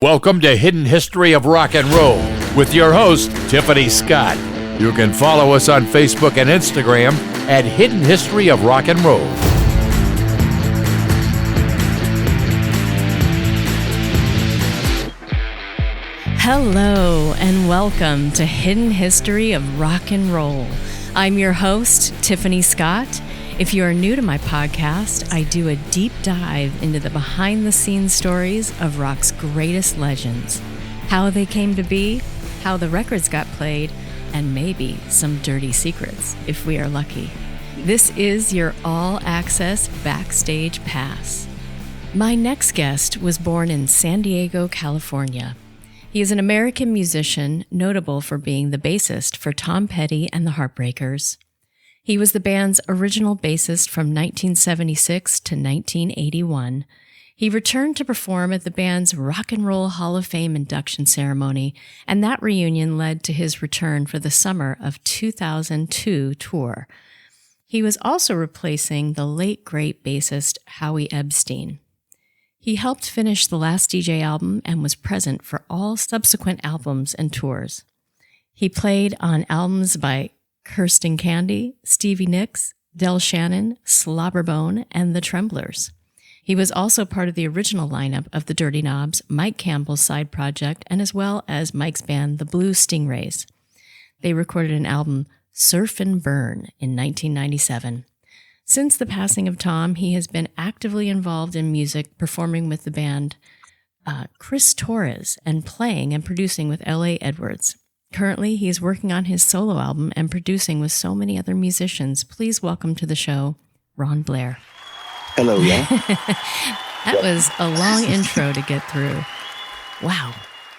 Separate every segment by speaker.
Speaker 1: Welcome to Hidden History of Rock and Roll with your host, Tiffany Scott. You can follow us on Facebook and Instagram at Hidden History of Rock and Roll.
Speaker 2: Hello and welcome to Hidden History of Rock and Roll. I'm your host, Tiffany Scott. If you are new to my podcast, I do a deep dive into the behind-the-scenes stories of rock's greatest legends, how they came to be, how the records got played, and maybe some dirty secrets, if we are lucky. This is your all-access backstage pass. My next guest was born in San Diego, California. He is an American musician notable for being the bassist for Tom Petty and the Heartbreakers. He was the band's original bassist from 1976 to 1981. He returned to perform at the band's Rock and Roll Hall of Fame induction ceremony, and that reunion led to his return for the summer of 2002 tour. He was also replacing the late great bassist Howie Epstein. He helped finish the Last DJ album and was present for all subsequent albums and tours. He played on albums by Kirstin Candy, Stevie Nicks, Shannon, Slobberbone and The Tremblers. He was also part of the original lineup of the Dirty Knobs, Mike Campbell's side project, and as well as Mike's band, the Blue Stingrays. They recorded an album, Surf and Burn, in 1997. Since the passing of Tom, he has been actively involved in music, performing with the band Chris Torres and playing and producing with L.A. Edwards. Currently, he is working on his solo album and producing with so many other musicians. Please welcome to the show, Ron Blair.
Speaker 3: Hello, yeah.
Speaker 2: That was a long intro to get through. Wow.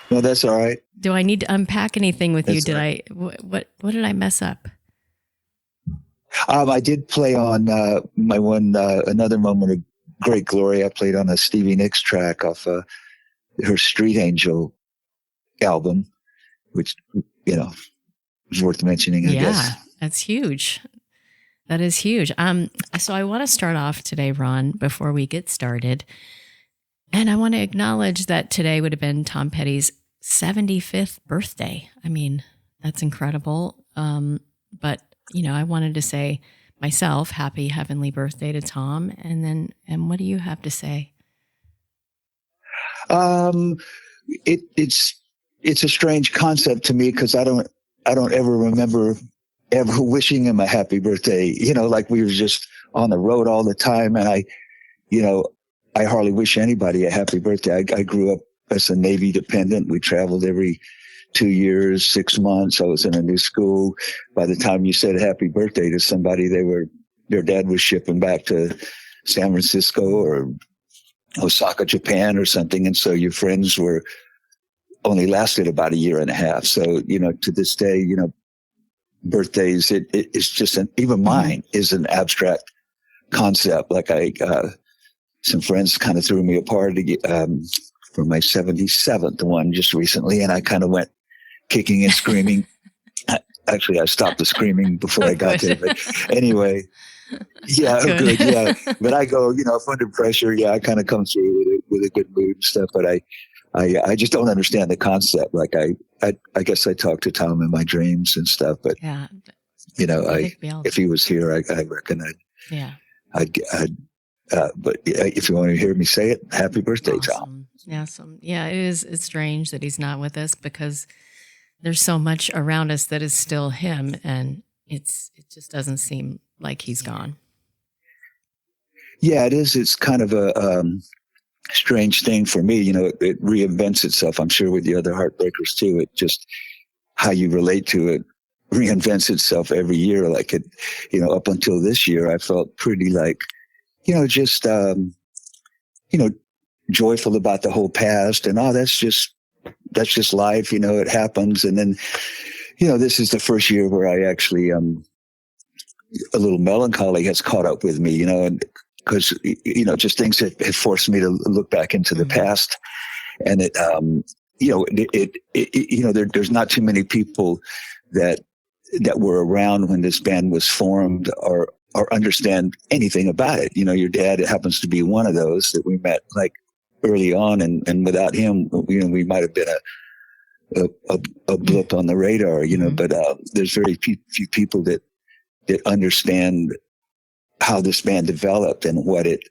Speaker 3: No, that's all right.
Speaker 2: Do I need to unpack anything with you?
Speaker 3: That's right.
Speaker 2: What did I mess up?
Speaker 3: I did play on my one, Another Moment of Great Glory. I played on a Stevie Nicks track off her Street Angel album, which, you know, is worth mentioning, I guess.
Speaker 2: Yeah, that's huge. That is huge. So I want to start off today, Ron, before we get started. And I want to acknowledge that today would have been Tom Petty's 75th birthday. I mean, that's incredible. But, you know, I wanted to say myself, happy heavenly birthday to Tom. And what do you have to say?
Speaker 3: It's a strange concept to me because I don't ever remember ever wishing him a happy birthday. You know, like we were just on the road all the time, and I hardly wish anybody a happy birthday. I grew up as a Navy dependent. We traveled every 2 years, 6 months. I was in a new school. By the time you said happy birthday to somebody, their dad was shipping back to San Francisco or Osaka, Japan or something, and so your friends only lasted about a year and a half. So, you know, to this day, you know, birthdays, it's just even mine is an abstract concept. Like some friends kind of threw me a party, for my 77th one just recently. And I kind of went kicking and screaming. Actually, I stopped the screaming before I got there. But anyway, yeah, good. Yeah. But I go, you know, if under pressure, yeah, I kind of come through with a good mood and stuff. But I just don't understand the concept. Like I guess I talk to Tom in my dreams and stuff, but
Speaker 2: yeah,
Speaker 3: you know, if he was here, I reckon but if you want to hear me say it, happy birthday,
Speaker 2: awesome.
Speaker 3: Tom.
Speaker 2: Awesome. Yeah, it's strange that he's not with us because there's so much around us that is still him, and it just doesn't seem like he's gone.
Speaker 3: Yeah, it is. It's kind of a strange thing for me. You know, it reinvents itself. I'm sure with the other Heartbreakers too. It just how you relate to it reinvents itself every year. Like it, you know, up until this year, I felt pretty like, you know, just you know, joyful about the whole past and that's just life. You know, it happens. And then, you know, this is the first year where I actually a little melancholy has caught up with me. You know, and because, you know, just things that have forced me to look back into the past. And it, you know, you know, there's not too many people that were around when this band was formed or understand anything about it. You know, your dad happens to be one of those that we met like early on, and without him, we might have been a blip on the radar, but there's very few people that understand how this band developed and what it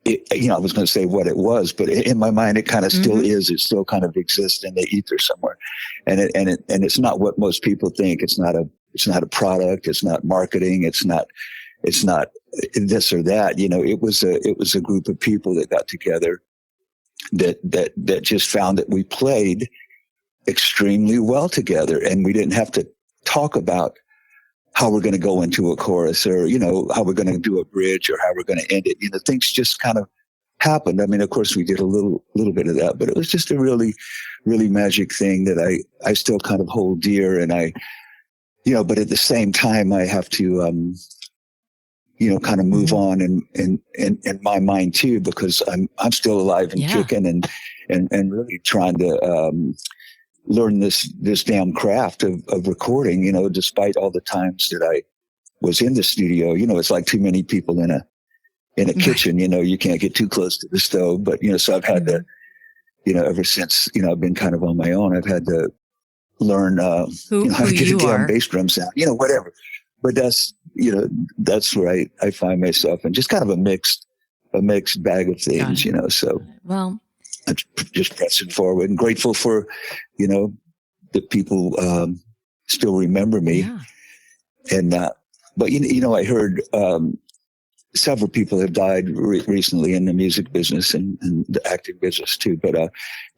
Speaker 3: I was going to say what it was, but in my mind, it kind of still is. It still kind of exists in the ether somewhere, and it's not what most people think. It's not a product. It's not marketing. It's not this or that. It was a group of people that got together that just found that we played extremely well together, and we didn't have to talk about how we're going to go into a chorus or, how we're going to do a bridge or how we're going to end it. Things just kind of happened. I mean, of course we did a little bit of that, but it was just a really, really magic thing that I still kind of hold dear. And but at the same time, I have to, kind of move on in my mind too, because I'm still alive and kicking and really trying to, learn this damn craft of recording, despite all the times that I was in the studio. It's like too many people in a kitchen, you can't get too close to the stove, but, so I've had to, ever since, I've been kind of on my own, I've had to learn, how to get a damn bass drum sound, whatever. But that's where I find myself in just kind of a mixed bag of things, so. Well, I'm just pressing forward and grateful for, that people still remember me. Yeah. And, but, I heard several people have died recently in the music business and the acting business too. But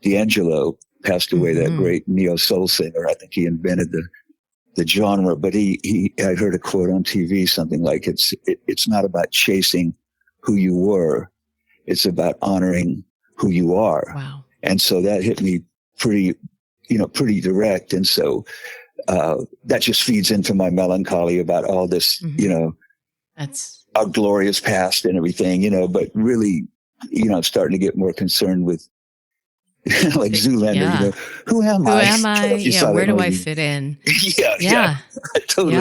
Speaker 3: D'Angelo passed away, that great neo soul singer. I think he invented the genre. But I heard a quote on TV, something like it's not about chasing who you were. It's about honoring who you are. Wow. And so that hit me pretty direct. And so, that just feeds into my melancholy about all this, that's our glorious past and everything, but really, I'm starting to get more concerned with like Zoolander, who am I? Who
Speaker 2: am I? Yeah. Where do I fit in?
Speaker 3: Yeah. Totally.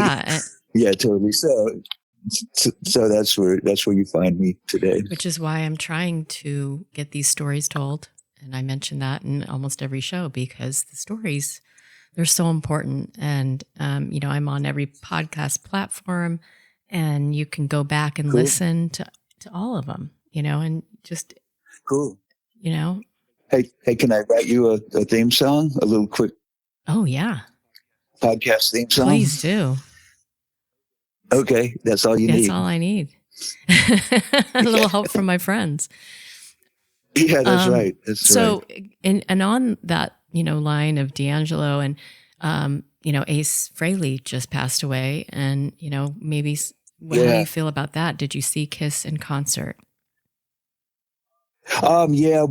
Speaker 3: Yeah, totally. So that's where you find me today.
Speaker 2: Which is why I'm trying to get these stories told. And I mention that in almost every show because the stories, they're so important. And, I'm on every podcast platform and you can go back and listen to all of them, and just,
Speaker 3: cool. Hey, can I write you a theme song? A little quick.
Speaker 2: Oh yeah.
Speaker 3: Podcast theme song?
Speaker 2: Please do.
Speaker 3: Okay, that's all you need.
Speaker 2: That's all I need. A little help from my friends.
Speaker 3: Yeah, that's right.
Speaker 2: So, and on that, line of D'Angelo and, Ace Frehley just passed away, and maybe how do you feel about that? Did you see Kiss in concert?
Speaker 3: Yeah,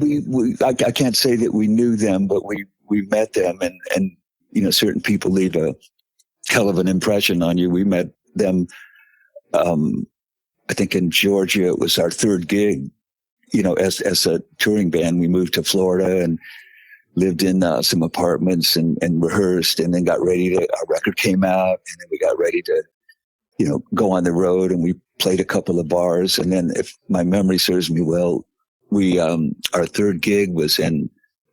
Speaker 3: I can't say that we knew them, but we met them, and certain people leave a hell of an impression on you. We met them, I think in Georgia. It was our third gig, as a touring band. We moved to Florida and lived in some apartments and rehearsed, and then got ready to, our record came out, and then we got ready to, go on the road, and we played a couple of bars. And then, if my memory serves me well, we, our third gig was in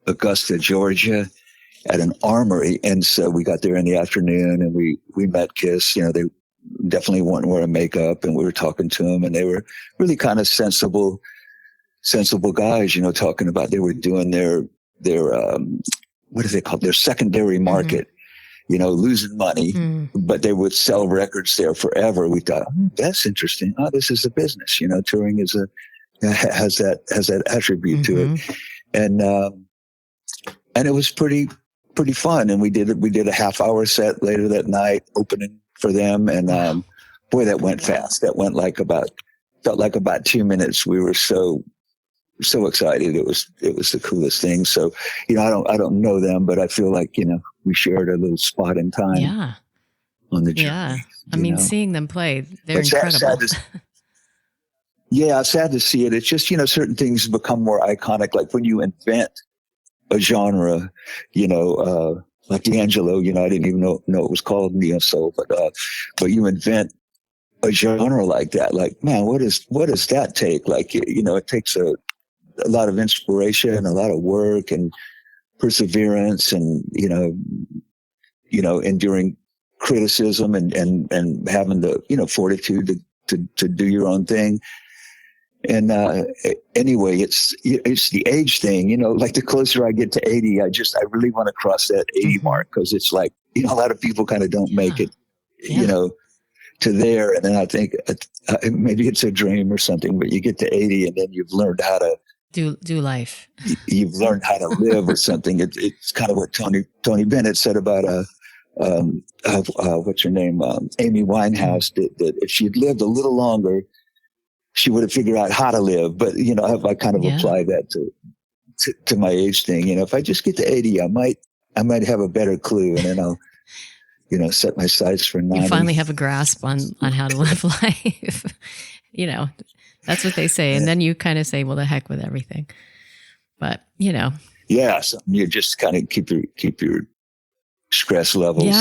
Speaker 3: Augusta, Georgia, at an armory. And so we got there in the afternoon, and we met Kiss. They definitely weren't wearing makeup, and we were talking to them, and they were really kind of sensible guys, talking about they were doing their what do they call it? Their secondary market, losing money, but they would sell records there forever. We thought, that's interesting. Oh, this is a business, touring has that attribute to it. And it was pretty fun. And we did a half-hour set later that night, opening for them. And boy, that went fast. That went felt like about 2 minutes. We were so excited. It was the coolest thing. So, I don't know them, but I feel like, we shared a little spot in time on the journey.
Speaker 2: Yeah. I mean, seeing them play, they're incredible.
Speaker 3: Sad to see it. It's just, certain things become more iconic. Like when you invent a genre, like D'Angelo, I didn't even know it was called neo soul, but you invent a genre like that. Like, man, what does that take? Like, it takes a lot of inspiration, a lot of work and perseverance, and enduring criticism and having the fortitude to do your own thing. And anyway, it's the age thing. Like the closer I get to 80, I really want to cross that 80 mark, because it's like a lot of people kind of don't make it, to there. And then I think maybe it's a dream or something, but you get to 80 and then you've learned how to
Speaker 2: do life.
Speaker 3: You've learned how to live or something. It's kind of what Tony Bennett said about what's her name, Amy Winehouse, that if she'd lived a little longer, she would have figured out how to live. But I kind of apply that to my age thing. If I just get to 80, I might have a better clue, and then I'll set my sights for 90.
Speaker 2: You finally have a grasp on how to live life. That's what they say. And then you kind of say, well, the heck with everything. But,
Speaker 3: Yeah. So you just kind of keep your stress levels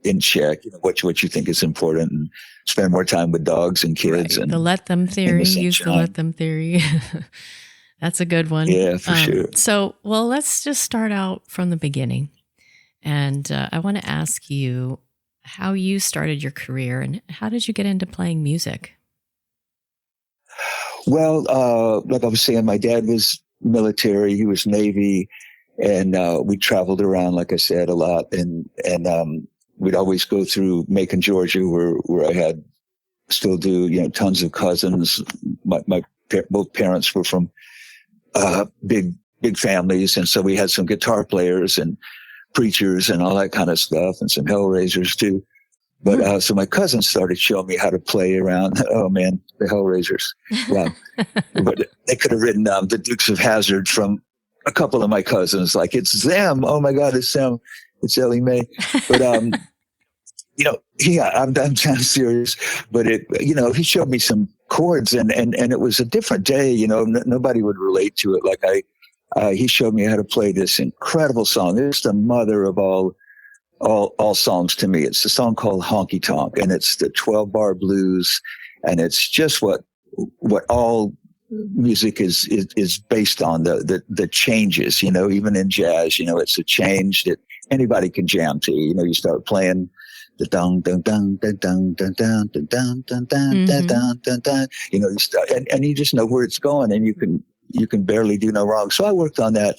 Speaker 3: in check, what you think is important, and spend more time with dogs and kids.
Speaker 2: Right.
Speaker 3: And
Speaker 2: the let them theory, use the let them theory. That's a good one.
Speaker 3: Yeah, for sure.
Speaker 2: So, well, let's just start out from the beginning. And I want to ask you how you started your career and how did you get into playing music?
Speaker 3: Well, like I was saying, my dad was military. He was Navy. And we traveled around, like I said, a lot. And we'd always go through Macon, Georgia, where I still do, tons of cousins. Both parents were from big families. And so we had some guitar players and preachers and all that kind of stuff, and some Hellraisers too. But so my cousins started showing me how to play around. Oh man, the Hellraisers! Wow, but they could have written the Dukes of Hazzard from a couple of my cousins. Like, it's them. Oh my God, it's them. It's Ellie Mae. But I'm serious. But he showed me some chords, and it was a different day. Nobody would relate to it like he showed me how to play this incredible song. It's the mother of all songs to me. It's a song called Honky Tonk, and it's the 12-bar blues, and it's just what all music is based on, the changes, even in jazz, it's a change that anybody can jam to. You start playing the dun dun dun dun dun dun dun dun dun dun dun dun dun dun. You start and you just know where it's going, and you can barely do no wrong. So I worked on that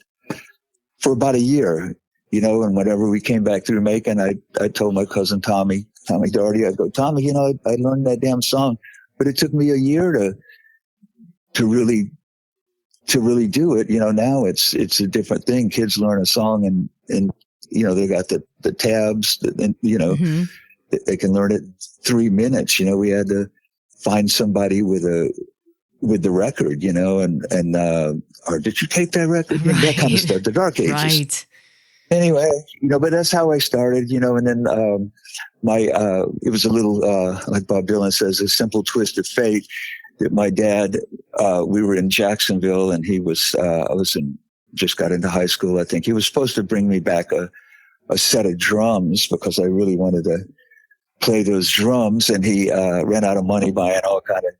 Speaker 3: for about a year, and whenever we came back through Macon, I told my cousin Tommy Doherty, I go, Tommy, I learned that damn song, but it took me a year to really do it. Now it's a different thing. Kids learn a song and they got the tabs and they can learn it in 3 minutes. We had to find somebody with the record, or did you tape that record?
Speaker 2: Right.
Speaker 3: That kind of stuff, the dark ages.
Speaker 2: Right.
Speaker 3: Anyway, but that's how I started, and then it was a little, like Bob Dylan says, a simple twist of fate. That my dad, we were in Jacksonville, and he was, just got into high school, I think. He was supposed to bring me back a set of drums because I really wanted to play those drums, and he ran out of money buying all kind of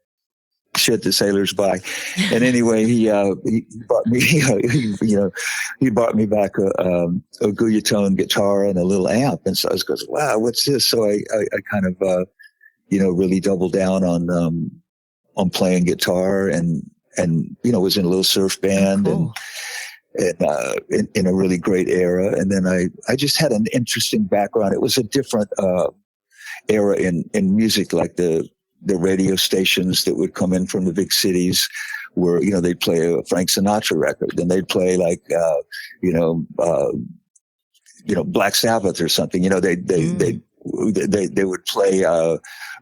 Speaker 3: shit the sailors buy. And anyway, he bought me, he bought me back a Guyatone guitar and a little amp. And so I was going, wow, what's this? So I kind of, really doubled down on playing guitar and was in a little surf band.
Speaker 2: Oh, cool.
Speaker 3: and in a really great era. And then I just had an interesting background. It was a different era in music, like the radio stations that would come in from the big cities where, they'd play a Frank Sinatra record, then they'd play like, Black Sabbath or something. They would play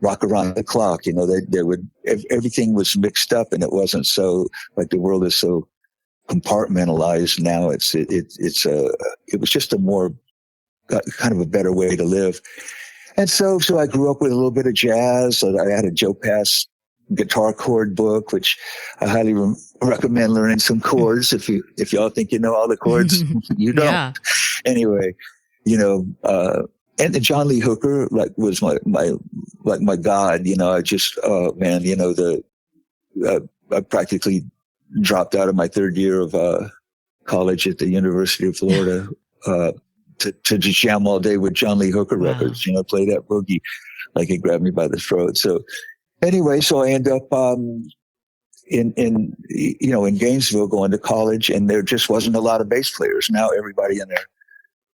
Speaker 3: Rock Around the Clock. They would, everything was mixed up, and it wasn't so, like, the world is so compartmentalized now. It was just a more kind of a better way to live. And so I grew up with a little bit of jazz. So I had a Joe Pass guitar chord book, which I highly recommend learning some chords. If y'all think you know all the chords, you don't.
Speaker 2: Yeah.
Speaker 3: Anyway, and John Lee Hooker, like, was my God, I just, man, I practically dropped out of my third year of, college at the University of Florida, to just jam all day with John Lee Hooker records, play that boogie like he grabbed me by the throat. So anyway, so I end up, in Gainesville going to college, and there just wasn't a lot of bass players. Now everybody and their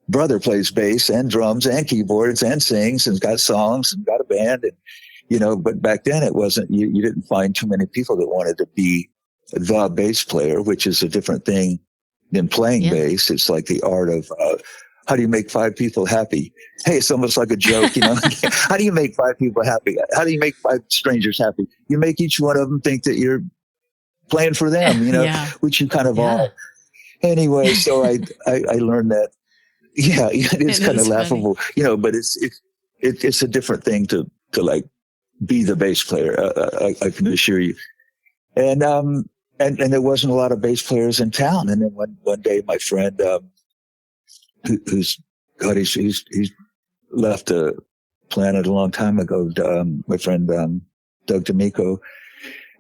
Speaker 3: brother plays bass and drums and keyboards and sings and got songs and got a band. And, but back then it wasn't, you didn't find too many people that wanted to be the bass player, which is a different thing than playing bass. It's like the art of, how do you make 5 people happy? Hey, it's almost like a joke, How do you make 5 people happy? How do you make 5 strangers happy? You make each one of them think that you're playing for them, which you kind of are. Anyway, so I learned that. Yeah, it is kind of laughable, but it's a different thing to like be the bass player. I can assure you. And there wasn't a lot of bass players in town. And then one day, my friend, he's left the planet a long time ago. My friend, Doug D'Amico,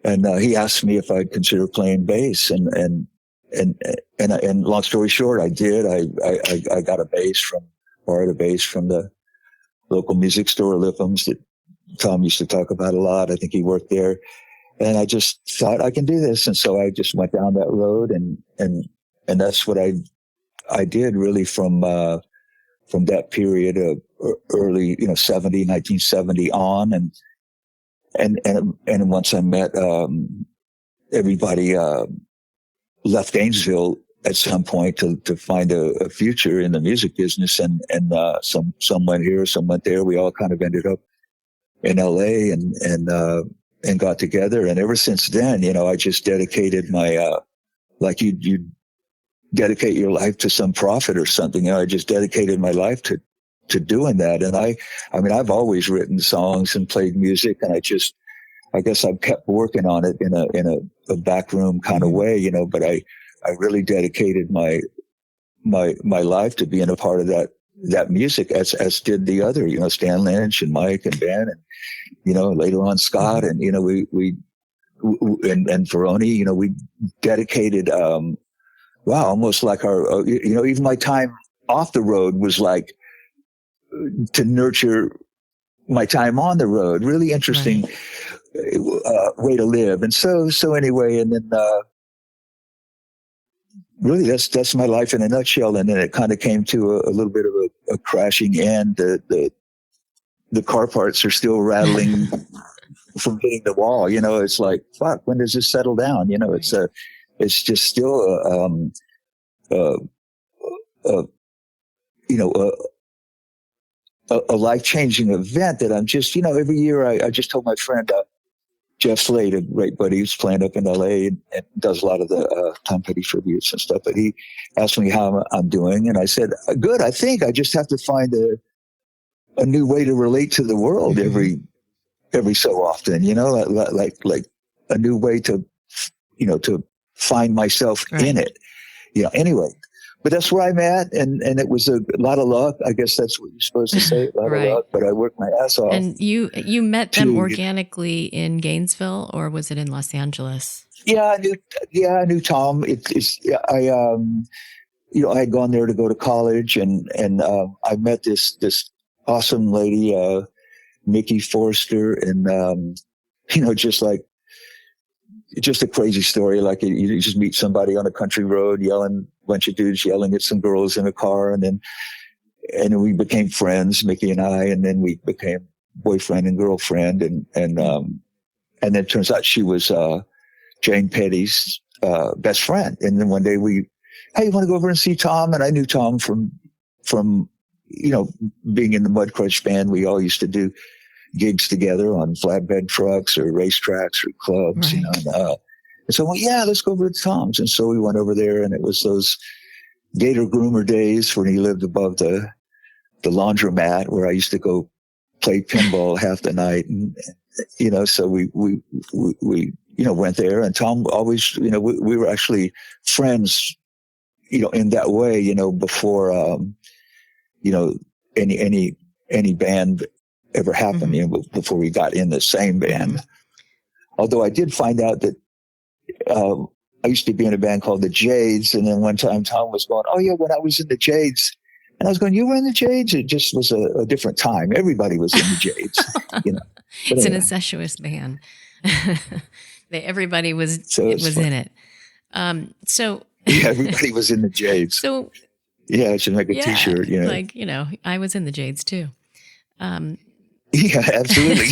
Speaker 3: and he asked me if I'd consider playing bass. And long story short, I did. I got borrowed a bass from the local music store, Lipham's, that Tom used to talk about a lot. I think he worked there. And I just thought I can do this. And so I just went down that road, and that's what I did really from that period of early, 1970 on. And once I met, everybody, left Gainesville at some point to find a future in the music business. And some went here, some went there. We all kind of ended up in LA and got together. And ever since then, I just dedicated my, like you dedicate your life to some prophet or something. I just dedicated my life to doing that. And I've always written songs and played music, and I guess I've kept working on it in a backroom kind of way, but I really dedicated my life to being a part of that music, as did the other, Stan Lynch and Mike and Ben, and, later on Scott, and, we and Ferroni, we dedicated, almost like our, even my time off the road was like to nurture my time on the road. Really interesting. Right. Way to live. And so anyway, and then, really that's my life in a nutshell. And then it kind of came to a little bit of a crashing end. The car parts are still rattling from hitting the wall. It's like, fuck, when does this settle down? It's just still, a life-changing event that I'm just, every year I just told my friend, Jeff Slade, a great buddy who's playing up in LA and does a lot of the Tom Petty tributes and stuff. But he asked me how I'm doing, and I said, "Good. I think I just have to find a new way to relate to the world every so often. Like a new way to find myself in it. Anyway." But that's where I'm at, and it was a lot of luck. I guess that's what you're supposed to say, a lot of luck. But I worked my ass off.
Speaker 2: And you met them organically in Gainesville, or was it in Los Angeles?
Speaker 3: Yeah, I knew Tom. I had gone there to go to college, and I met this awesome lady, Nikki Forrester, and just a crazy story. Like you just meet somebody on a country road bunch of dudes yelling at some girls in a car. And then we became friends, Mickey and I, and then we became boyfriend and girlfriend. And then it turns out she was, Jane Petty's, best friend. And then one day hey, you want to go over and see Tom? And I knew Tom from, being in the Mudcrutch band. We all used to do gigs together on flatbed trucks or racetracks or clubs, right. And so, let's go over to Tom's. And so we went over there, and it was those Gator Groomer days when he lived above the laundromat where I used to go play pinball half the night. And so we went there, and Tom always, we were actually friends, in that way, before, any any band ever happened, you know, before we got in the same band. Although I did find out that I used to be in a band called the Jades, and then one time Tom was going, "Oh yeah, when I was in the Jades," and I was going, "You were in the Jades?" It just was a different time. Everybody was in the Jades, you know. But
Speaker 2: it's
Speaker 3: anyway.
Speaker 2: an incestuous band. Everybody was in it. So
Speaker 3: yeah, everybody was in the Jades.
Speaker 2: So
Speaker 3: yeah, I should make a T-shirt. You know,
Speaker 2: like, you know, I was in the Jades too.
Speaker 3: Yeah, absolutely.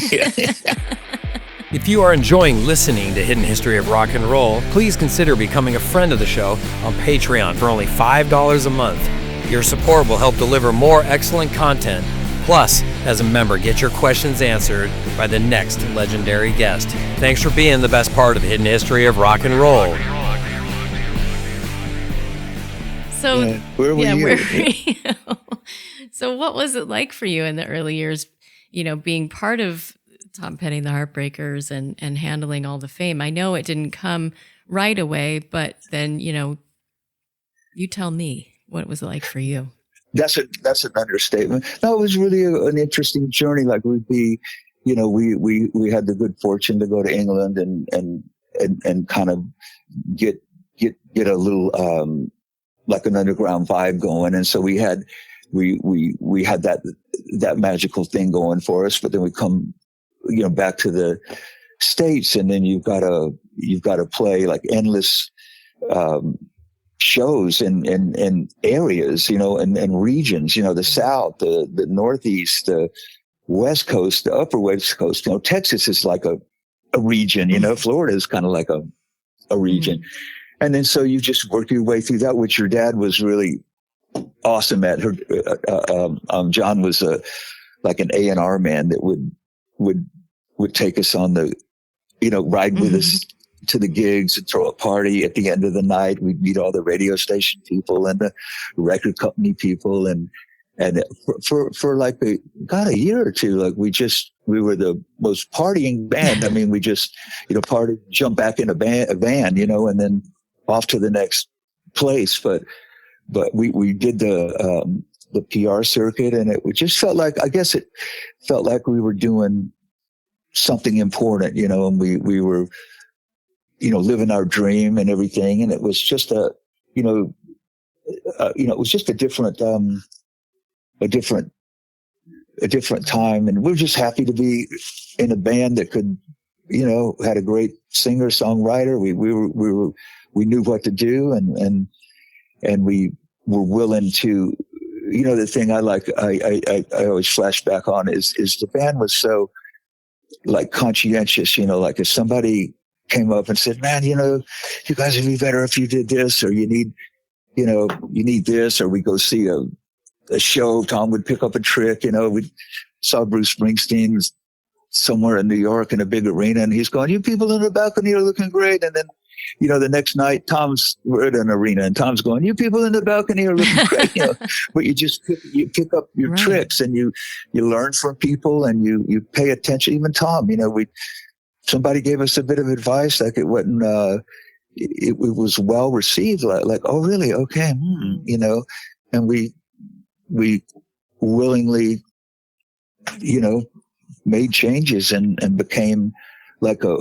Speaker 4: If you are enjoying listening to Hidden History of Rock and Roll, please consider becoming a friend of the show on Patreon for only $5 a month. Your support will help deliver more excellent content. Plus, as a member, get your questions answered by the next legendary guest. Thanks for being the best part of Hidden History of Rock and Roll.
Speaker 2: So,
Speaker 3: where were you?
Speaker 2: So what was it like for you in the early years, you know, being part of Tom Petty the Heartbreakers and handling all the fame? I know it didn't come right away, but then, you know, you tell me what it was like for you.
Speaker 3: That's an understatement. No, it was really an interesting journey. Like we'd be, you know, we had the good fortune to go to England and kind of get a little, like an underground vibe going. And so we had that magical thing going for us, but then we come, you know, back to the States, and then you've got to play like endless, shows in areas, you know, and regions, you know, the South, the Northeast, the West Coast, the Upper West Coast. You know, Texas is like a region, you know, Florida is kind of like a region. And then so you just work your way through that, which your dad was really awesome at. John was like an A&R man that would take us on the, you know, ride with us to the gigs and throw a party at the end of the night. We'd meet all the radio station people and the record company people. And for like a year or two, like we were the most partying band. I mean, we just, you know, party, jump back in a van, you know, and then off to the next place. But we did the PR circuit, and it just felt like, I guess it felt like we were doing something important, you know, and we were, you know, living our dream and everything. And it was just it was just a different time. And we're just happy to be in a band that could, you know, had a great singer, songwriter. We knew what to do, and we were willing to, you know, the thing I always flash back on is the band was so like conscientious, you know, like if somebody came up and said, "Man, you know, you guys would be better if you did this, or you need this," or we go see a show, Tom would pick up a trick, you know. We saw Bruce Springsteen somewhere in New York in a big arena, and he's going, "You people in the balcony are looking great." And then, you know, the next night, we're at an arena, and Tom's going, "You people in the balcony are looking great." You know, but you just pick up your tricks, and you learn from people, and you pay attention. Even Tom, you know, somebody gave us a bit of advice, like it wasn't, it was well received, like, "Oh, really? Okay." You know, and we willingly, you know, made changes and became like a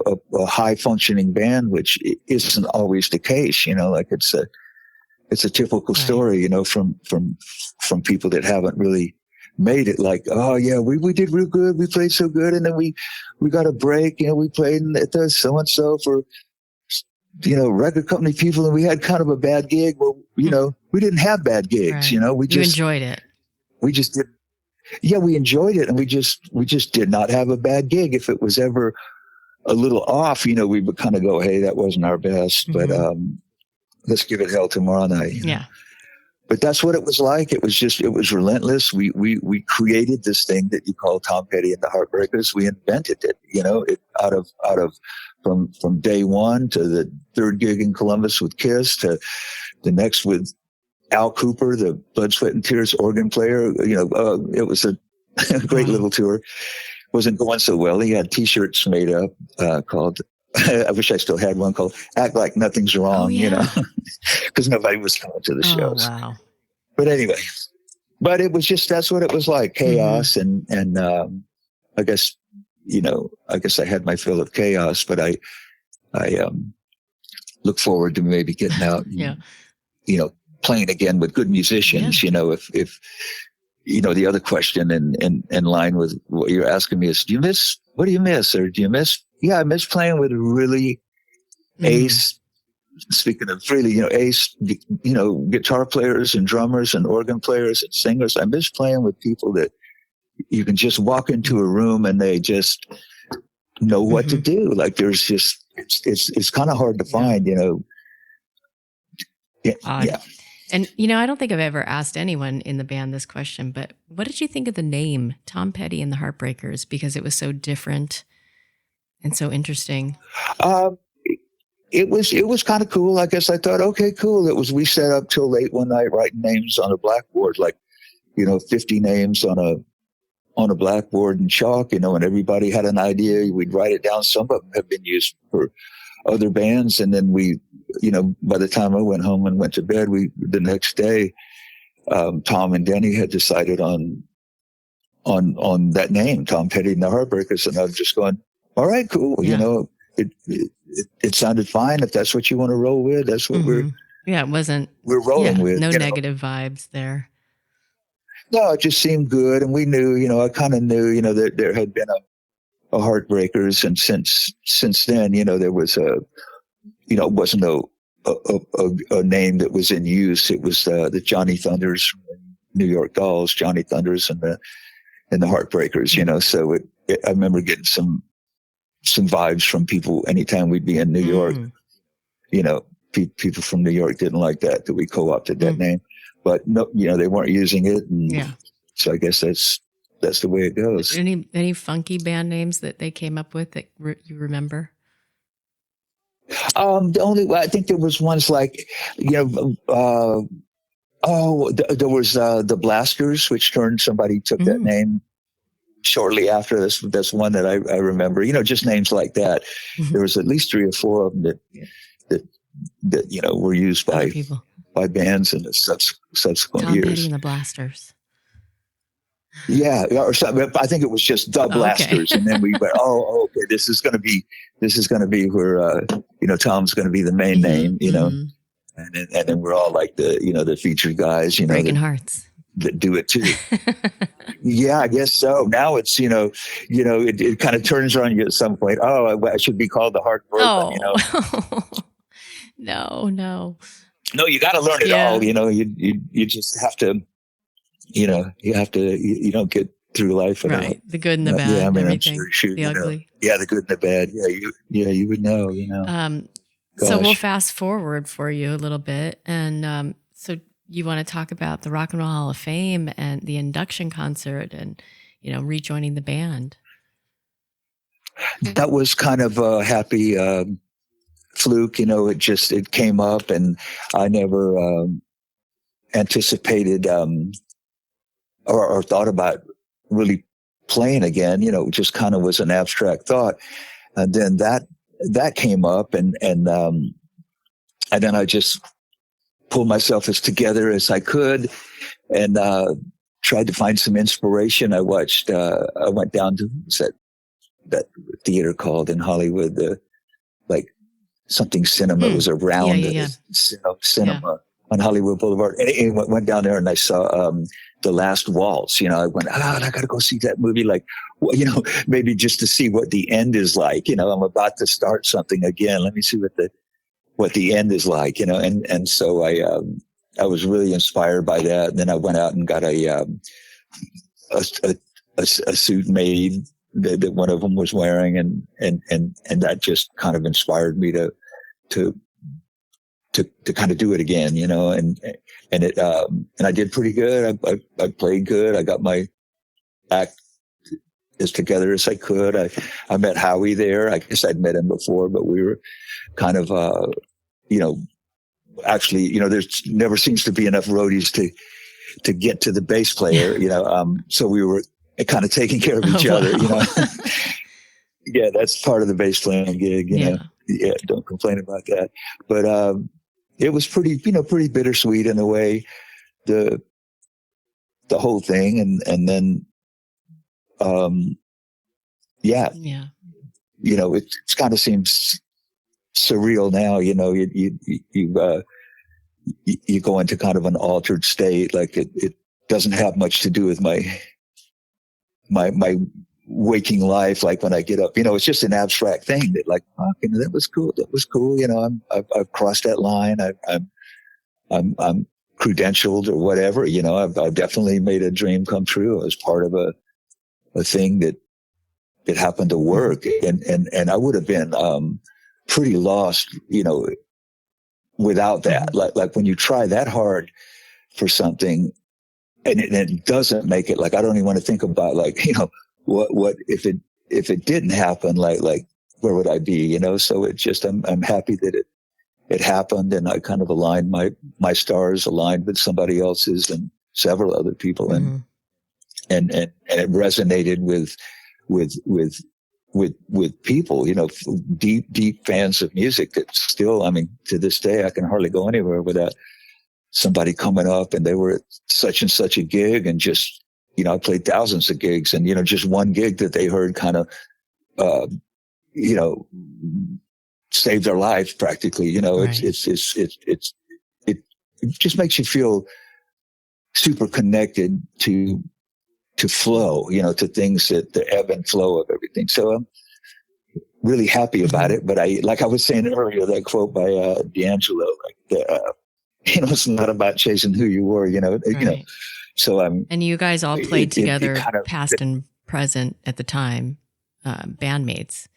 Speaker 3: high functioning band, which isn't always the case, you know, like it's a typical story, you know, from people that haven't really made it. Like, "Oh yeah, we did real good. We played so good. And then we got a break, you know, we played at the so-and-so for, you know, record company people, and we had kind of a bad gig." Well, you know, we didn't have bad gigs, you know, you
Speaker 2: enjoyed it.
Speaker 3: We just did. Yeah, we enjoyed it. And we just did not have a bad gig. If it was ever a little off, you know, we would kind of go, "Hey, that wasn't our best, but let's give it hell tomorrow night." You know?
Speaker 2: Yeah.
Speaker 3: But that's what it was like. It was relentless. We created this thing that you call Tom Petty and the Heartbreakers. We invented it, you know, from day one to the third gig in Columbus with Kiss to the next with Al Cooper, the Blood, Sweat and Tears organ player. You know, it was a great little tour. Wasn't going so well. He had T-shirts made up called, I wish I still had one, called "Act Like Nothing's Wrong," you know, because nobody was coming to the shows.
Speaker 2: Wow.
Speaker 3: But anyway, but it was just, that's what it was like, chaos. And I guess, I had my fill of chaos, but I look forward to maybe getting out and, playing again with good musicians. If the other question in line with what you're asking me is, what do you miss? Or do you miss? Yeah, I miss playing with really ace, speaking of really, ace, guitar players and drummers and organ players and singers. I miss playing with people that you can just walk into a room and they just know what to do. Like there's just, it's kind of hard to find, Yeah.
Speaker 2: And, I don't think I've ever asked anyone in the band this question, but what did you think of the name Tom Petty and the Heartbreakers? Because it was so different and so interesting.
Speaker 3: It was kind of cool. I guess I thought, okay, cool. We sat up till late one night writing names on a blackboard, like, 50 names on a blackboard in chalk, and everybody had an idea. We'd write it down. Some of them have been used for other bands. And then we, by the time I went home and went to bed, the next day, Tom and Denny had decided on that name, Tom Petty and the Heartbreakers. And I was just going, all right, cool.
Speaker 2: Yeah.
Speaker 3: It sounded fine. If that's what you want to roll with, that's what we're rolling with.
Speaker 2: No negative vibes there.
Speaker 3: No, it just seemed good. And we knew, I kind of knew, that there had been a Heartbreakers. And since then, there was it wasn't a name that was in use. It was the Johnny Thunders, from the New York Dolls, Johnny Thunders and the Heartbreakers, so I remember getting some vibes from people anytime we'd be in New York. People from New York didn't like that we co-opted that name, but no, they weren't using it. And so I guess that's the way it goes.
Speaker 2: Any funky band names that they came up with that you remember?
Speaker 3: I think there was ones like, there was the Blasters, which somebody took that name shortly after. That's one that I remember, just names like that. There was at least 3 or 4 of them that were used by bands in the subsequent
Speaker 2: Tom
Speaker 3: years.
Speaker 2: Petty and the Blasters.
Speaker 3: Yeah, or something. I think it was just the Blasters, and then we went, okay, this is going to be where Tom's going to be the main name, and then we're all like the featured guys,
Speaker 2: breaking hearts
Speaker 3: that do it too. Yeah, I guess so. Now it's it kind of turns on you at some point. I should be called the Heartbroken.
Speaker 2: No,
Speaker 3: you got to learn it all. You just have to. You don't get through life without
Speaker 2: the good and the bad.
Speaker 3: Yeah, I mean,
Speaker 2: everything.
Speaker 3: I'm sure
Speaker 2: the ugly.
Speaker 3: The good and the bad. Yeah, you would know.
Speaker 2: So we'll fast forward for you a little bit, and so you want to talk about the Rock and Roll Hall of Fame and the induction concert, and rejoining the band.
Speaker 3: That was kind of a happy fluke. It came up, and I never anticipated. Or thought about really playing again, it just kind of was an abstract thought. And then that came up and then I just pulled myself as together as I could and tried to find some inspiration. I went down to that theater called in Hollywood, like something cinema. It was around cinema on Hollywood Boulevard. And went down there and I saw, The Last Waltz. I went, I got to go see that movie. Like, maybe just to see what the end is like. I'm about to start something again. Let me see what the end is like. And so I was really inspired by that. And then I went out and got a suit made that one of them was wearing, and that just kind of inspired me to kind of do it again, and I did pretty good. I played good. I got my act as together as I could. I met Howie there. I guess I'd met him before, but we were kind of, actually, there's never seems to be enough roadies to get to the bass player, so we were kind of taking care of each other, Yeah, that's part of the bass playing gig, Yeah, don't complain about that. But, it was pretty bittersweet in a way. The the whole thing. And then, yeah, it kind of seems surreal now, you go into kind of an altered state. Like it doesn't have much to do with my waking life. Like when I get up, it's just an abstract thing that like, that was cool. That was cool. I've crossed that line. I'm credentialed or whatever, I've definitely made a dream come true. I was part of a thing that happened to work. And I would have been, pretty lost, without that. Like when you try that hard for something and it doesn't make it, like, I don't even want to think about like, what if it didn't happen, like where would I be, So it just, I'm happy that it happened, and I kind of aligned my stars aligned with somebody else's and several other people. And it resonated with people, deep fans of music that still, to this day, I can hardly go anywhere without somebody coming up and they were at such and such a gig, and just, I played thousands of gigs, and, just one gig that they heard kind of, saved their life practically.
Speaker 2: Right.
Speaker 3: It just makes you feel super connected to flow, to things, that the ebb and flow of everything. So I'm really happy about it. But like I was saying earlier, that quote by D'Angelo, it's not about chasing who you were,
Speaker 2: Right.
Speaker 3: So
Speaker 2: and you guys all played together, past and present at the time, bandmates,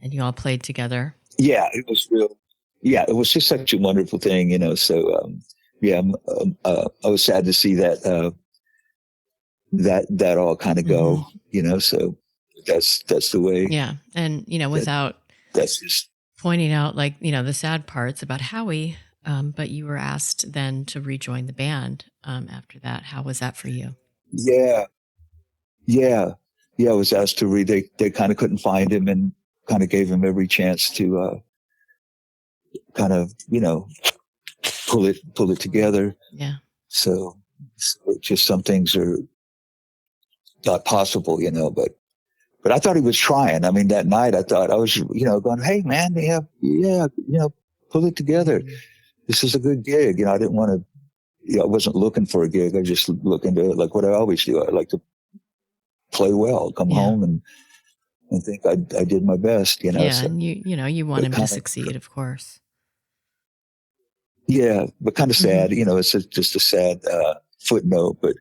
Speaker 2: and you all played together.
Speaker 3: Yeah, it was real. Yeah, it was just such a wonderful thing, So, I was sad to see that that all kind of go, So that's the way.
Speaker 2: Yeah, and without
Speaker 3: that's just
Speaker 2: pointing out, like, the sad parts about Howie, but you were asked then to rejoin the band after that. How was that for you?
Speaker 3: Yeah. I was asked to they kind of couldn't find him, and kind of gave him every chance to kind of, pull it together.
Speaker 2: Yeah.
Speaker 3: So just some things are not possible, but I thought he was trying. That night I thought I was, going, hey man, pull it together. This is a good gig. I didn't want to, I wasn't looking for a gig. I just looking to, like what I always do. I like to play well, come home and think I did my best,
Speaker 2: Yeah,
Speaker 3: So,
Speaker 2: and you want him to succeed, of course.
Speaker 3: Yeah, but kind of sad, it's just a sad footnote. But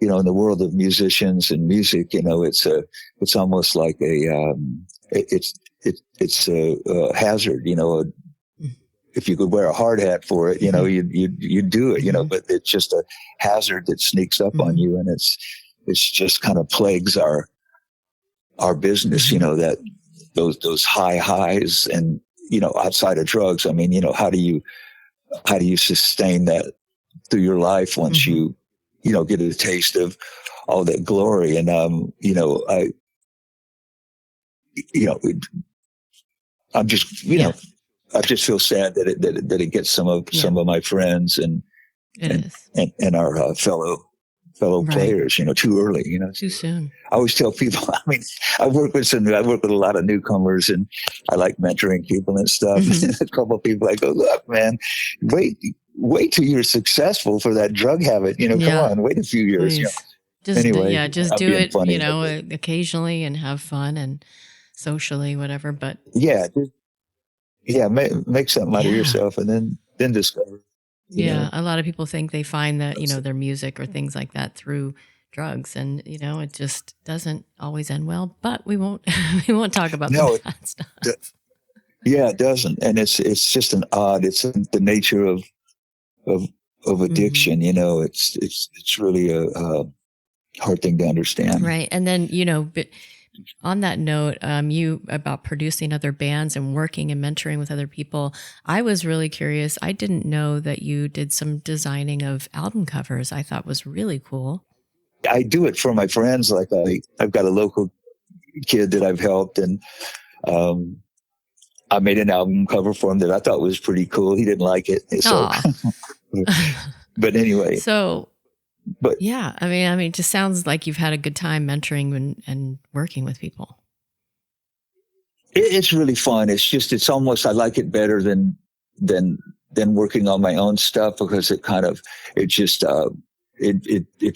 Speaker 3: in the world of musicians and music, it's almost like it's a hazard, If you could wear a hard hat for it, you'd do it, But it's just a hazard that sneaks up on you, and it's just kind of plagues our business, that those high highs, and outside of drugs. How do you sustain that through your life once you get a taste of all that glory? And I'm just I just feel sad that it gets some of my friends and our fellow players, too early,
Speaker 2: too soon.
Speaker 3: I always tell people, I work with a lot of newcomers, and I like mentoring people and stuff. A couple of people, I go, look, man, wait till you're successful for that drug habit. Come on, wait a few years.
Speaker 2: Just do it,
Speaker 3: funny,
Speaker 2: occasionally, and have fun and socially, whatever. But
Speaker 3: make something out of yourself, and then discover.
Speaker 2: A lot of people think they find that, their music or things like that through drugs, and it just doesn't always end well. But we won't talk about the bad stuff.
Speaker 3: It doesn't, and it's just it's the nature of addiction. It's really a hard thing to understand.
Speaker 2: Right, and then but on that note, you about producing other bands and working and mentoring with other people, I was really curious. I didn't know that you did some designing of album covers. I thought was really cool.
Speaker 3: I do it for my friends. Like I've got a local kid that I've helped, and I made an album cover for him that I thought was pretty cool. He didn't like it. So, but anyway.
Speaker 2: So
Speaker 3: But
Speaker 2: yeah, I mean, it just sounds like you've had a good time mentoring and working with people.
Speaker 3: it's really fun. It's almost, I like it better than working on my own stuff, because it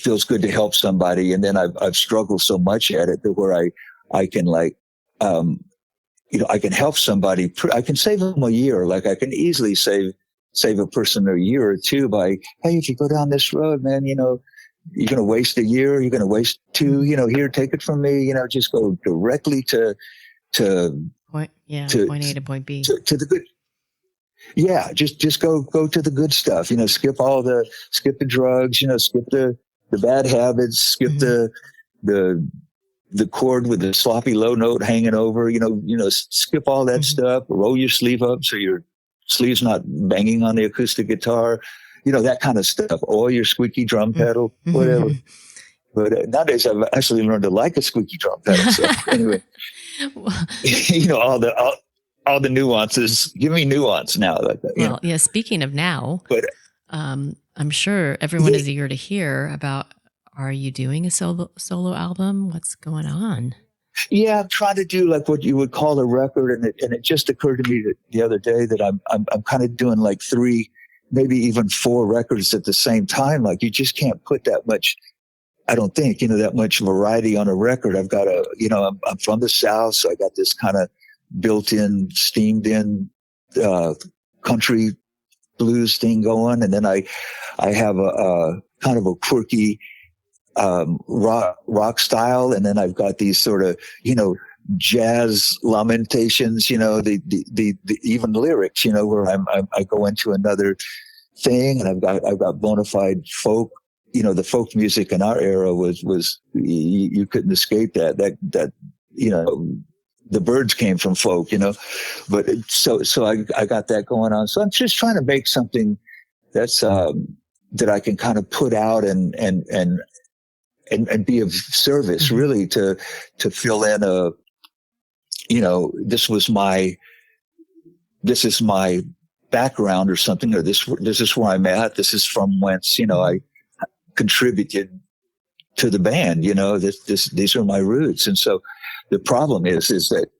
Speaker 3: feels good to help somebody. And then I've struggled so much at it that where I can like, I can help somebody. I can save them a year. Like I can easily save a person a year or two by, hey, if you go down this road, man, you're going to waste a year. You're going to waste two, here, take it from me, just go directly to
Speaker 2: point A to point B.
Speaker 3: To the good. Yeah. Just go to the good stuff, skip the drugs, skip the bad habits, skip the chord with the sloppy low note hanging over, skip all that stuff, roll your sleeve up so your sleeve's not banging on the acoustic guitar, that kind of stuff, oil your squeaky drum pedal, whatever. But nowadays I've actually learned to like a squeaky drum pedal. So anyway, all the nuances, give me nuance now. Like that,
Speaker 2: well, yeah, speaking of now, but I'm sure everyone is eager to hear about, are you doing a solo album? What's going on?
Speaker 3: Yeah, I'm trying to do like what you would call a record, and it just occurred to me the other day that I'm kind of doing like 3, maybe even 4 records at the same time. Like you just can't put that much, I don't think, that much variety on a record. I've got I'm from the South, so I got this kind of built-in, steamed-in country blues thing going, and then I have a kind of a quirky rock style, and then I've got these sort of jazz lamentations, the even lyrics, where I go into another thing, and I've got bona fide folk. The folk music in our era was you couldn't escape that the Byrds came from folk, but so I got that going on. So I'm just trying to make something that's that I can kind of put out and be of service, really, to fill in this is my background or something, or this is where I'm at. This is from whence, I contributed to the band, these are my roots. And so the problem is that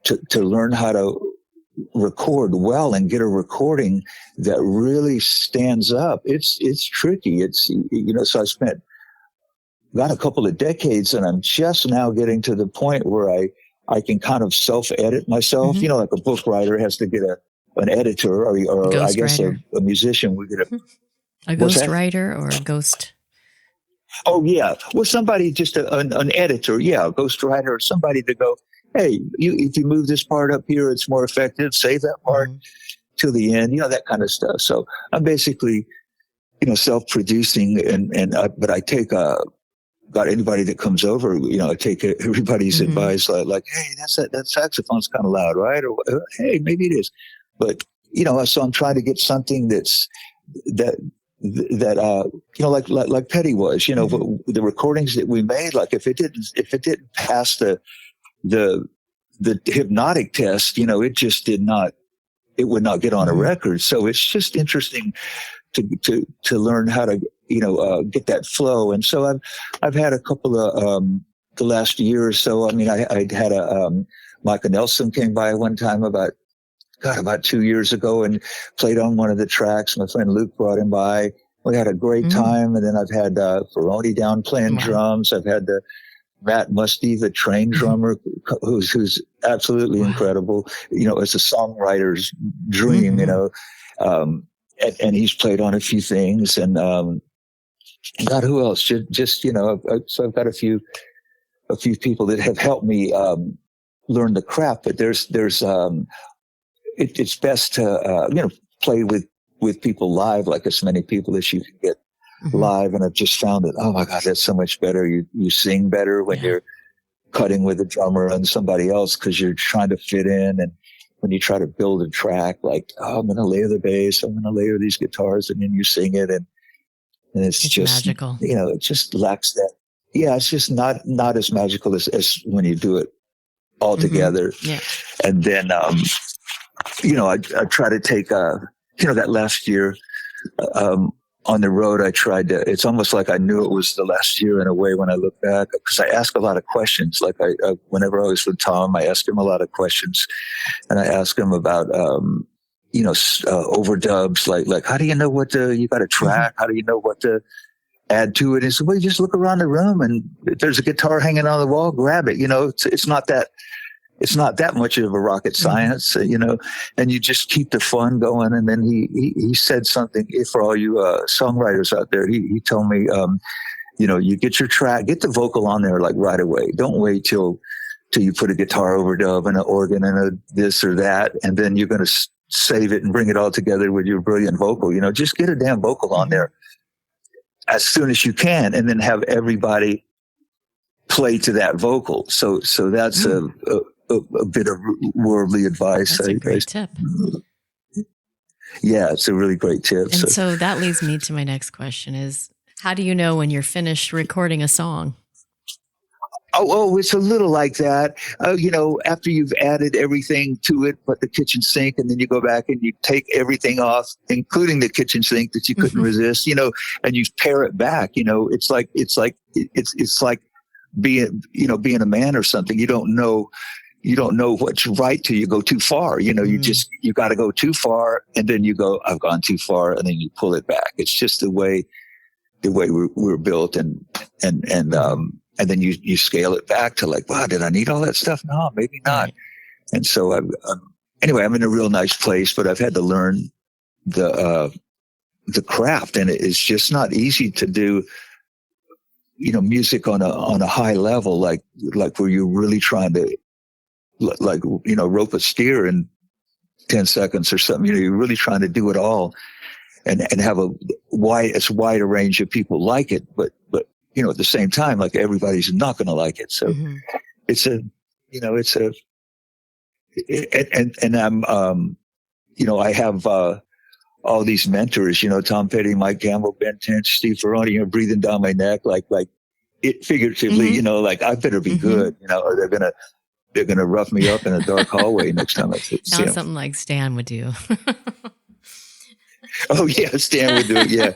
Speaker 3: to learn how to record well and get a recording that really stands up, it's tricky. So I got a couple of decades, and I'm just now getting to the point where I can kind of self-edit myself. Like a book writer has to get an editor, or I guess a musician would get
Speaker 2: a ghost writer or a ghost.
Speaker 3: Oh yeah, well, somebody just an editor, a ghost writer, or somebody to go, hey, if you move this part up here, it's more effective. Save that part to the end, that kind of stuff. So I'm basically, self-producing, but I take got anybody that comes over, I take everybody's advice, like, hey, that saxophone's kind of loud, right? Or hey, maybe it is, but so I'm trying to get something that like Petty was, the recordings that we made, like if it didn't pass the hypnotic test, it would not get on a record. So it's just interesting to learn how to, get that flow. And so I've had a couple of, the last year or so. I mean, I had Micah Nelson came by one time about 2 years ago and played on one of the tracks. My friend Luke brought him by. We had a great time. And then I've had Ferroni down playing drums. I've had Matt Musty, the train drummer, who's absolutely incredible. It's a songwriter's dream, and he's played on a few things. And God, who else? So I've got a few people that have helped me learn the craft. But it's best to play with people live, like as many people as you can get live. And I've just found that, oh my God, that's so much better. You sing better when you're cutting with a drummer and somebody else, because you're trying to fit in. And when you try to build a track, like, oh, I'm going to layer the bass, I'm going to layer these guitars, and then you sing it, and it's just magical. It just lacks that. Yeah, it's just not as magical as when you do it all together. Yeah. And then I try to take that last year on the road, I tried to, it's almost like I knew it was the last year in a way when I look back, because I ask a lot of questions. Like whenever I was with Tom, I asked him a lot of questions, and I asked him about, overdubs, like, how do you know you got a track? How do you know what to add to it? And so, well, you just look around the room and if there's a guitar hanging on the wall, grab it. It's not that much of a rocket science, and you just keep the fun going. And then he said something for all you songwriters out there. He told me, you get your track, get the vocal on there like right away. Don't wait till you put a guitar overdub and an organ and a this or that, and then you're going to save it and bring it all together with your brilliant vocal. Just get a damn vocal on there as soon as you can, and then have everybody play to that vocal. So that's a bit of worldly advice.
Speaker 2: That's a great tip.
Speaker 3: Yeah, it's a really great tip.
Speaker 2: And so that leads me to my next question is, how do you know when you're finished recording a song?
Speaker 3: Oh, it's a little like that. After you've added everything to it, but the kitchen sink, and then you go back and you take everything off, including the kitchen sink that you couldn't resist, and you pare it back. It's like being a man or something. You don't know what's right till you go too far. You got to go too far, and then you go, I've gone too far, and then you pull it back. It's just the way we're built, and then you scale it back to like, wow, did I need all that stuff? No, maybe not. And so anyway, I'm in a real nice place, but I've had to learn the craft, and it's just not easy to do, music on a high level, like where you're really trying to, rope a steer in 10 seconds or something. You're really trying to do it all and have as wide a range of people like it, but at the same time, like everybody's not going to like it. So and I'm, I have, all these mentors, Tom Petty, Mike Campbell, Ben Tench, Steve Ferroni, breathing down my neck, like it figuratively, like I better be good, or they're gonna rough me up in a dark hallway next time I see them.
Speaker 2: Sounds something like Stan would do.
Speaker 3: Oh yeah, Stan would do it. Yeah,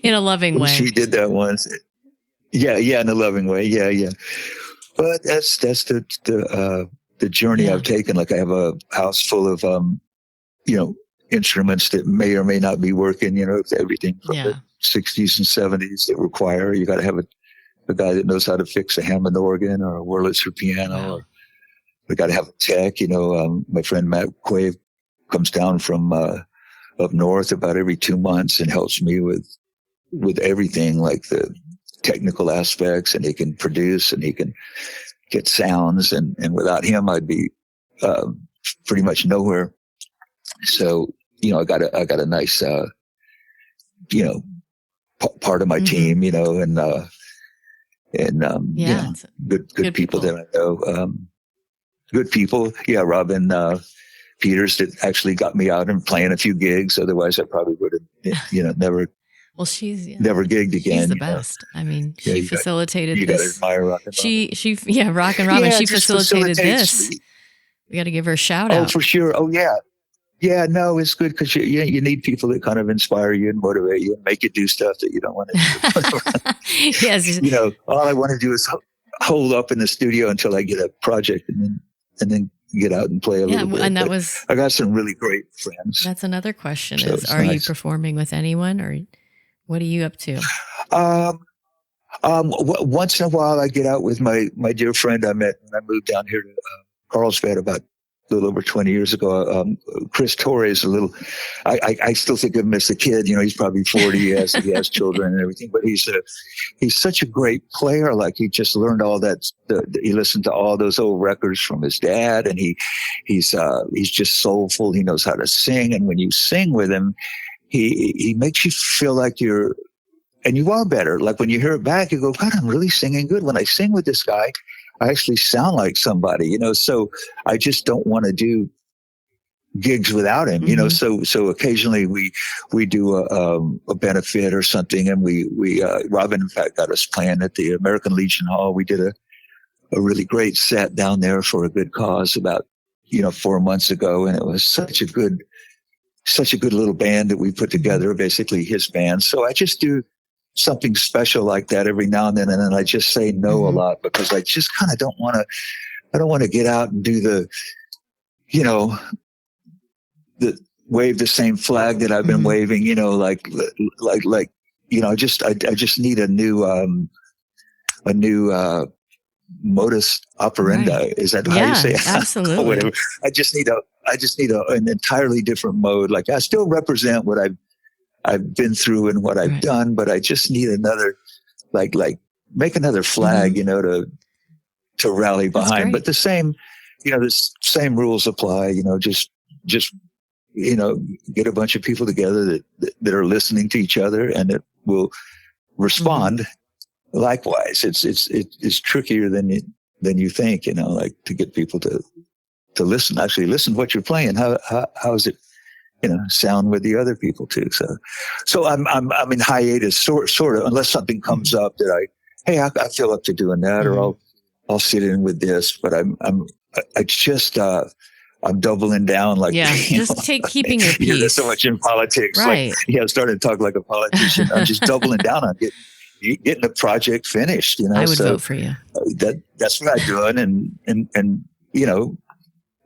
Speaker 2: in a loving way.
Speaker 3: She did that once. Yeah, in a loving way. Yeah. But that's the journey I've taken. Like I have a house full of instruments that may or may not be working. Everything from the 60s and 70s that require you got to have a guy that knows how to fix a Hammond organ or a Wurlitzer piano.
Speaker 2: Wow.
Speaker 3: Or we got to have a tech. My friend Matt Quave comes down from up north about every 2 months and helps me with everything, like the technical aspects, and he can produce and he can get sounds, and without him I'd be pretty much nowhere. So I got a nice part of my team, good people that I know, good people. Yeah, Robin Peters that actually got me out and playing a few gigs. Otherwise I probably would have never. Well, she's never gigged again.
Speaker 2: She's the best. I mean, she facilitated
Speaker 3: this. You got to admire Rock and
Speaker 2: Robin. Rock and Robin. She facilitated this. We got to give her a shout out.
Speaker 3: Oh, for sure. Oh, yeah. Yeah, no, it's good because you need people that kind of inspire you and motivate you and make you do stuff that you don't want to do.
Speaker 2: Yes.
Speaker 3: All I want to do is hold up in the studio until I get a project and then get out and play a little bit. And I got some really great friends.
Speaker 2: That's another question are you performing with anyone, or what are you up to?
Speaker 3: Once in a while I get out with my dear friend I met when I moved down here to Carlsbad about a little over 20 years ago. Chris Torres, I still think of him as a kid. He's probably 40. He has children and everything, but he's such a great player. Like he just learned all that. He listened to all those old records from his dad, and he's just soulful. He knows how to sing, and when you sing with him, he makes you feel like you are better. Like when you hear it back, you go, God, I'm really singing good. When I sing with this guy, I actually sound like somebody, so I just don't want to do gigs without him, so occasionally we do a benefit or something. And Robin, in fact, got us playing at the American Legion Hall. We did a really great set down there for a good cause about, 4 months ago. And it was such a good such a good little band that we put together, basically his band. So I just do something special like that every now and then. And then I just say no a lot because I just kind of don't want to get out and do the wave the same flag that I've been waving, like, I just need a new modus operandi. Right. Is that how you say it?
Speaker 2: Absolutely.
Speaker 3: Whatever. I just need an entirely different mode. Like I still represent what I've been through and what I've done, but I just need another, like make another flag, to rally behind. But the same rules apply, just get a bunch of people together that are listening to each other and that will respond likewise. It's trickier than you think, like to get people to listen, actually listen to what you're playing. How is it, sound with the other people too. So I'm in hiatus sort of, unless something comes up that I feel up to doing that, or I'll sit in with this, but I'm doubling down, like,
Speaker 2: keeping your peace.
Speaker 3: There's so much in politics.
Speaker 2: Right.
Speaker 3: Like, starting to talk like a politician. I'm just doubling down on getting the project finished.
Speaker 2: I would vote for you.
Speaker 3: That's what I'm doing, and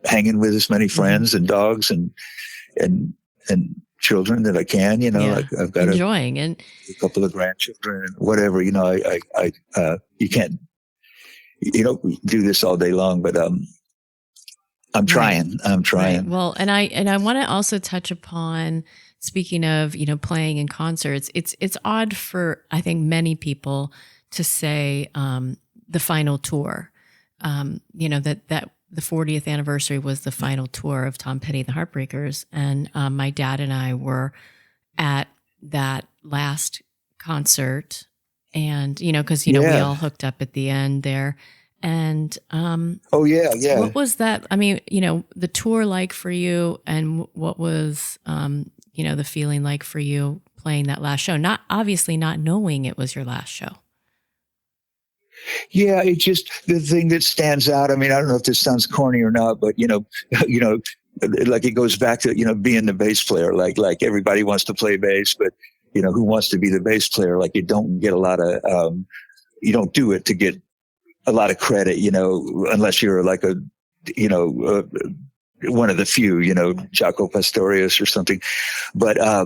Speaker 3: hanging with as many friends and dogs and children that I can. Like I've got
Speaker 2: enjoying
Speaker 3: a couple of grandchildren and whatever. I you can't do this all day long, but I'm trying.
Speaker 2: Right. Well, and I want to also touch upon, speaking of, playing in concerts, it's odd for, I think, many people to say the final tour, that the 40th anniversary was the final tour of Tom Petty the Heartbreakers. And my dad and I were at that last concert, and, because, we all hooked up at the end there. And what was that? I mean, the tour like for you, and what was the feeling like for you playing that last show? Not obviously not knowing it was your last show.
Speaker 3: Yeah, it's just the thing that stands out. I mean, I don't know if this sounds corny or not, but like it goes back to being the bass player. Like everybody wants to play bass, but who wants to be the bass player? Like you don't get a lot of you don't do it to get a lot of credit, unless you're like one of the few, Jaco Pastorius or something. But I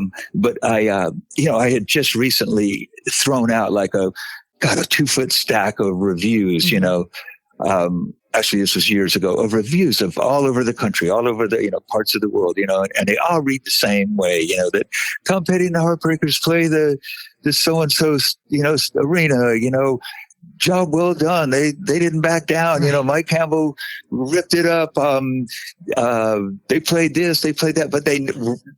Speaker 3: had just recently thrown out like a 2-foot stack of reviews, actually this was years ago, of reviews of all over the country, all over the, parts of the world, and they all read the same way, that Tom Petty and the Heartbreakers play the so-and-so, arena, job well done. They didn't back down. Mike Campbell ripped it up. They played this, they played that, but they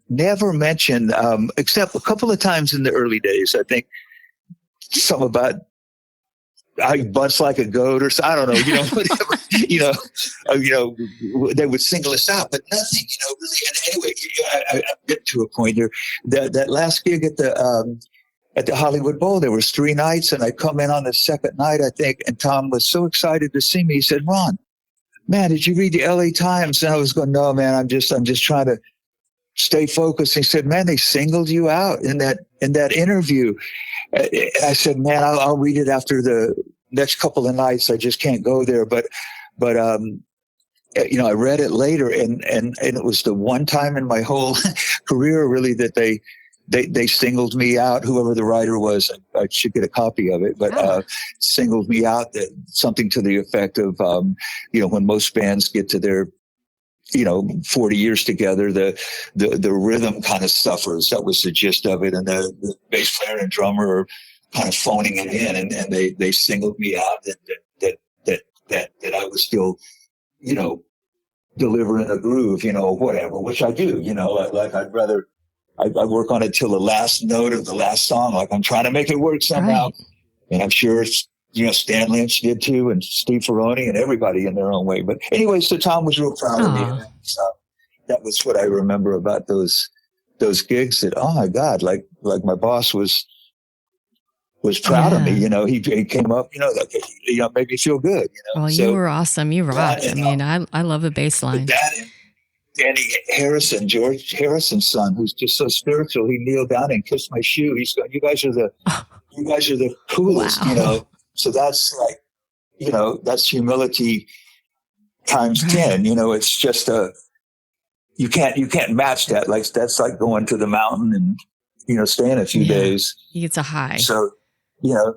Speaker 3: never mentioned, except a couple of times in the early days, I think, something about I butts like a goat or so. I don't know, whatever, they would single us out, but nothing, really. And anyway, I get to a point here. That last gig at the Hollywood Bowl, there was 3 nights, and I come in on the second night, I think, and Tom was so excited to see me. He said, "Ron, man, did you read the LA Times?" And I was going, "No, man, I'm just trying to stay focused." He said, "Man, they singled you out in that interview." And I said, "Man, I'll read it after the next couple of nights. I just can't go there." But I read it later, and it was the one time in my whole career, really, that they singled me out. Whoever the writer was, I should get a copy of it, but singled me out. Something to the effect of, when most bands get to their 40 years together, the rhythm kind of suffers. That was the gist of it. And the bass player and drummer are kind of phoning it in, and they singled me out that I was still, delivering a groove, whatever, which I do, like I'd rather, I work on it till the last note of the last song. Like I'm trying to make it work somehow. Right. And I'm sure Stan Lynch did too, and Steve Ferroni, and everybody in their own way. But anyway, so Tom was real proud of me. So that was what I remember about those gigs. That, oh my God, like my boss was proud of me. He came up, made me feel good.
Speaker 2: Well, so, you were awesome. You rocked. I mean, I love a bass line.
Speaker 3: Danny Harrison, George Harrison's son, who's just so spiritual. He kneeled down and kissed my shoe. He's going, you guys are the coolest,
Speaker 2: Wow.
Speaker 3: you know? So that's like, you know, that's humility times 10, you know, it's just you can't match that. Like, that's like going to the mountain and, you know, staying a few days.
Speaker 2: It's a high.
Speaker 3: So, you know,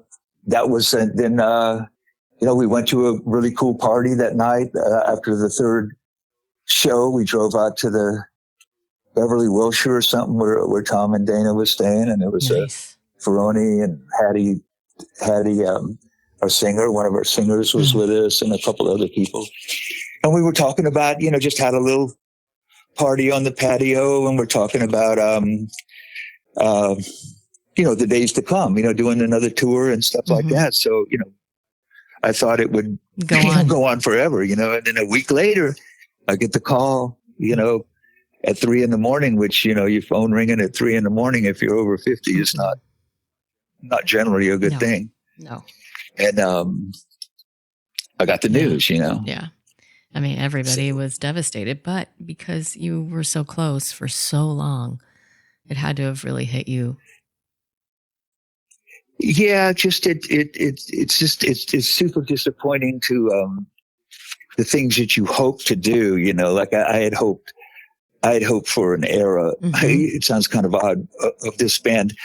Speaker 3: that was, and then, you know, we went to a really cool party that night. After the third show, we drove out to the Beverly Wilshire or something where Tom and Dana was staying. And it was Ferroni and Hattie, our singer, one of our singers was with us, and a couple other people. And we were talking about, you know, just had a little party on the patio, and we're talking about, you know, the days to come, you know, doing another tour and stuff like that. So, you know, I thought it would go on forever, you know. And then a week later, I get the call, you know, at 3 a.m, which, you know, your phone ringing at 3 a.m, if you're over 50 is not generally a good thing.
Speaker 2: No.
Speaker 3: And I got the news, you know.
Speaker 2: Yeah. I mean, everybody was devastated, but because you were so close for so long, it had to have really hit you.
Speaker 3: Yeah, just it's super disappointing to the things that you hope to do, you know. Like I had hoped for an era. It sounds kind of odd of this band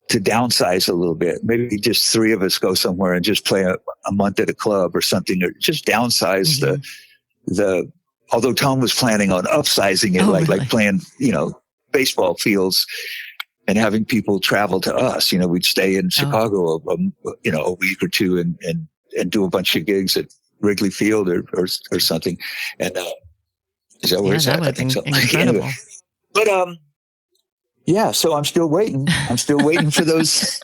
Speaker 3: to downsize a little bit. Maybe just 3 of us go somewhere and just play a month at a club or something, or just downsize the, although Tom was planning on upsizing it, like playing, you know, baseball fields and having people travel to us. You know, we'd stay in Chicago, you know, a week or two and do a bunch of gigs at Wrigley Field or something. And, is that where it's at? I think so.
Speaker 2: Incredible.
Speaker 3: Anyway. But, yeah, so I'm still waiting. I'm still waiting for those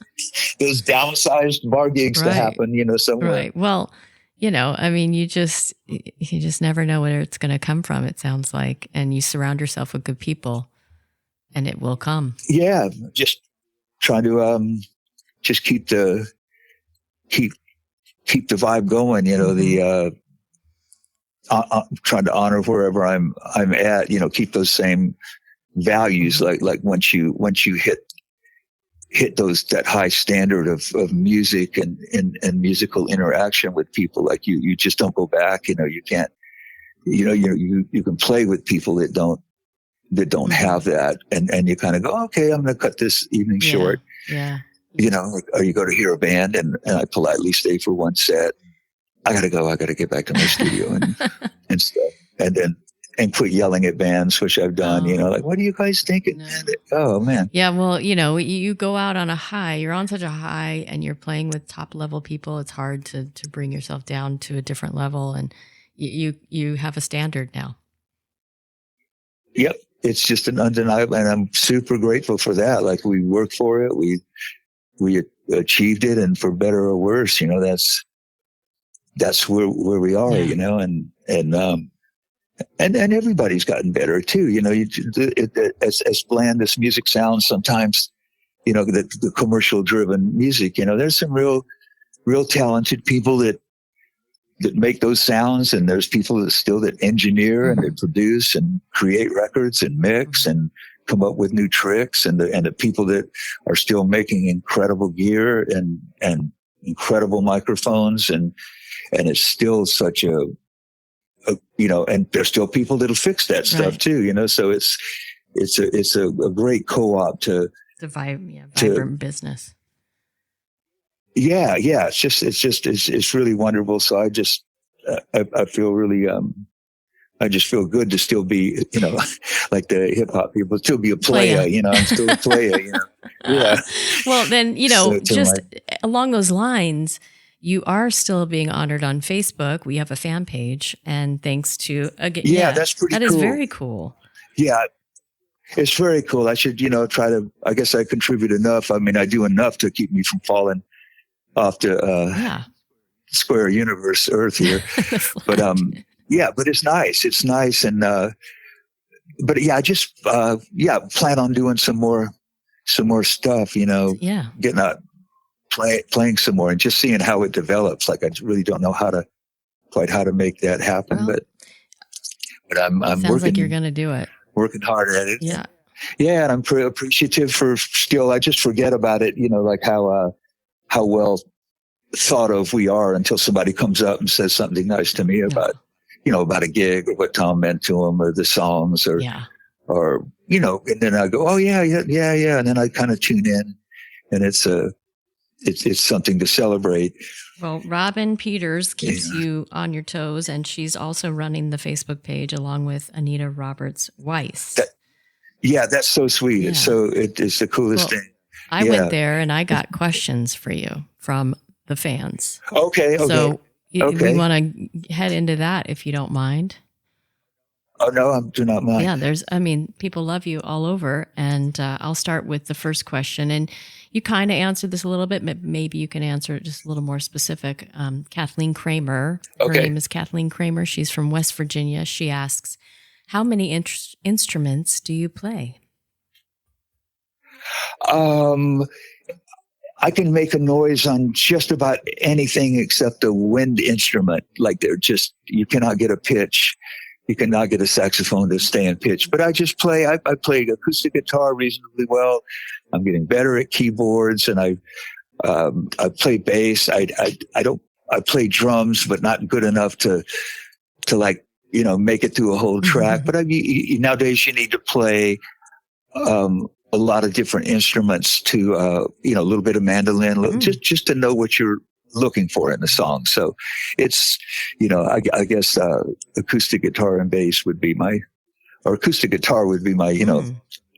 Speaker 3: downsized bar gigs to happen, you know, somewhere.
Speaker 2: Right. Well, you know, I mean, you just never know where it's going to come from, it sounds like. And you surround yourself with good people and it will come. Yeah.
Speaker 3: Just trying to just keep the vibe going, you know, the trying to honor wherever I'm at, you know, keep those same values, like once you hit that high standard of music and musical interaction with people, like you just don't go back. You know, you can't, you know, you can play with people that don't have that, and you kind of go, okay, I'm going to cut this evening short.
Speaker 2: Yeah.
Speaker 3: You know, or you go to hear a band and I politely stay for one set. I got to get back to my studio and stuff. And quit yelling at bands, which I've done, you know, like, what are you guys thinking? No. Oh, man.
Speaker 2: Yeah, well, you know, you go out on a high, you're on such a high and you're playing with top level people. It's hard to bring yourself down to a different level. And you have a standard now.
Speaker 3: Yep. It's just an undeniable, and I'm super grateful for that. Like, we worked for it. We achieved it, and for better or worse, you know, that's where we are, you know, and everybody's gotten better too. You know, as bland as music sounds sometimes, you know, the commercial driven music, you know, there's some real talented people that make those sounds. And there's people that engineer and they produce and create records and mix and come up with new tricks. And the people that are still making incredible gear and incredible microphones. And it's still such a you know, and there's still people that'll fix that stuff too, you know. So it's a great co-op to
Speaker 2: vibrant business.
Speaker 3: Yeah. It's really wonderful. So I feel really, I just feel good to still be, you know, like the hip hop people, still be a player, you know, I'm still a player, you know. Yeah.
Speaker 2: Well, then, you know, along those lines, you are still being honored on Facebook. We have a fan page, and thanks to
Speaker 3: that's pretty cool.
Speaker 2: That is very cool.
Speaker 3: Yeah, it's very cool. I should, you know, I guess I contribute enough. I mean, I do enough to keep me from falling off the square universe Earth here. But but it's nice. It's nice, and but yeah, I just plan on doing some more stuff. You know, getting out. Playing some more and just seeing how it develops. Like, I really don't know how to make that happen, but I'm
Speaker 2: Sounds
Speaker 3: working.
Speaker 2: like you're going to do it.
Speaker 3: Working hard at it.
Speaker 2: Yeah.
Speaker 3: Yeah, and I'm appreciative for still. I just forget about it. Like how well thought of we are until somebody comes up and says something nice to me about about a gig or what Tom meant to him or the songs or and then I go, oh yeah, and then I kind of tune in, and it's something to celebrate.
Speaker 2: Well, Robin Peters keeps you on your toes, and she's also running the Facebook page along with Anita Roberts-Weiss.
Speaker 3: That's so sweet.
Speaker 2: Yeah.
Speaker 3: It's the coolest thing.
Speaker 2: I went there and I got questions for you from the fans.
Speaker 3: Okay.
Speaker 2: So we want to head into that if you don't mind.
Speaker 3: Oh, no, I do not mind.
Speaker 2: Yeah, people love you all over. And I'll start with the first question. And you kind of answered this a little bit, but maybe you can answer it just a little more specific. Kathleen Kramer, her name is Kathleen Kramer. She's from West Virginia. She asks, how many instruments do you play?
Speaker 3: I can make a noise on just about anything except a wind instrument. Like you cannot get a pitch. You cannot get a saxophone to stay in pitch. But I just play. I play acoustic guitar reasonably well. I'm getting better at keyboards, and I play bass. I play drums, but not good enough to make it through a whole track. But nowadays you need to play a lot of different instruments to, a little bit of mandolin, just to know what you're looking for in the song. So it's, I guess, acoustic guitar and bass would be acoustic guitar would be my,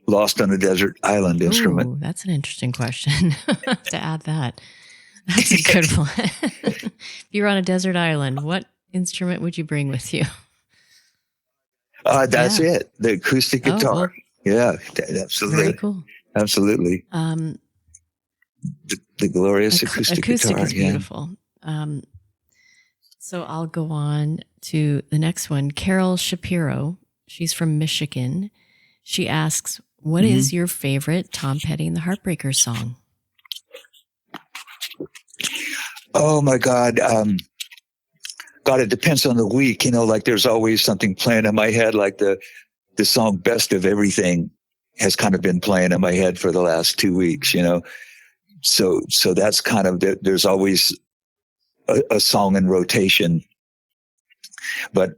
Speaker 3: lost on a desert island instrument.
Speaker 2: Ooh, that's an interesting question to add that. That's a good one. If you were on a desert island, what instrument would you bring with you?
Speaker 3: That's it. The acoustic guitar.
Speaker 2: Well,
Speaker 3: yeah, absolutely.
Speaker 2: Very cool.
Speaker 3: Absolutely. The glorious acoustic guitar.
Speaker 2: Acoustic is beautiful. So I'll go on to the next one. Carol Shapiro. She's from Michigan. She asks, what is your favorite Tom Petty and the Heartbreakers song?
Speaker 3: Oh my God. God, it depends on the week. Like there's always something playing in my head, like the song Best of Everything has kind of been playing in my head for the last 2 weeks, So that's kind of, there's always a song in rotation, but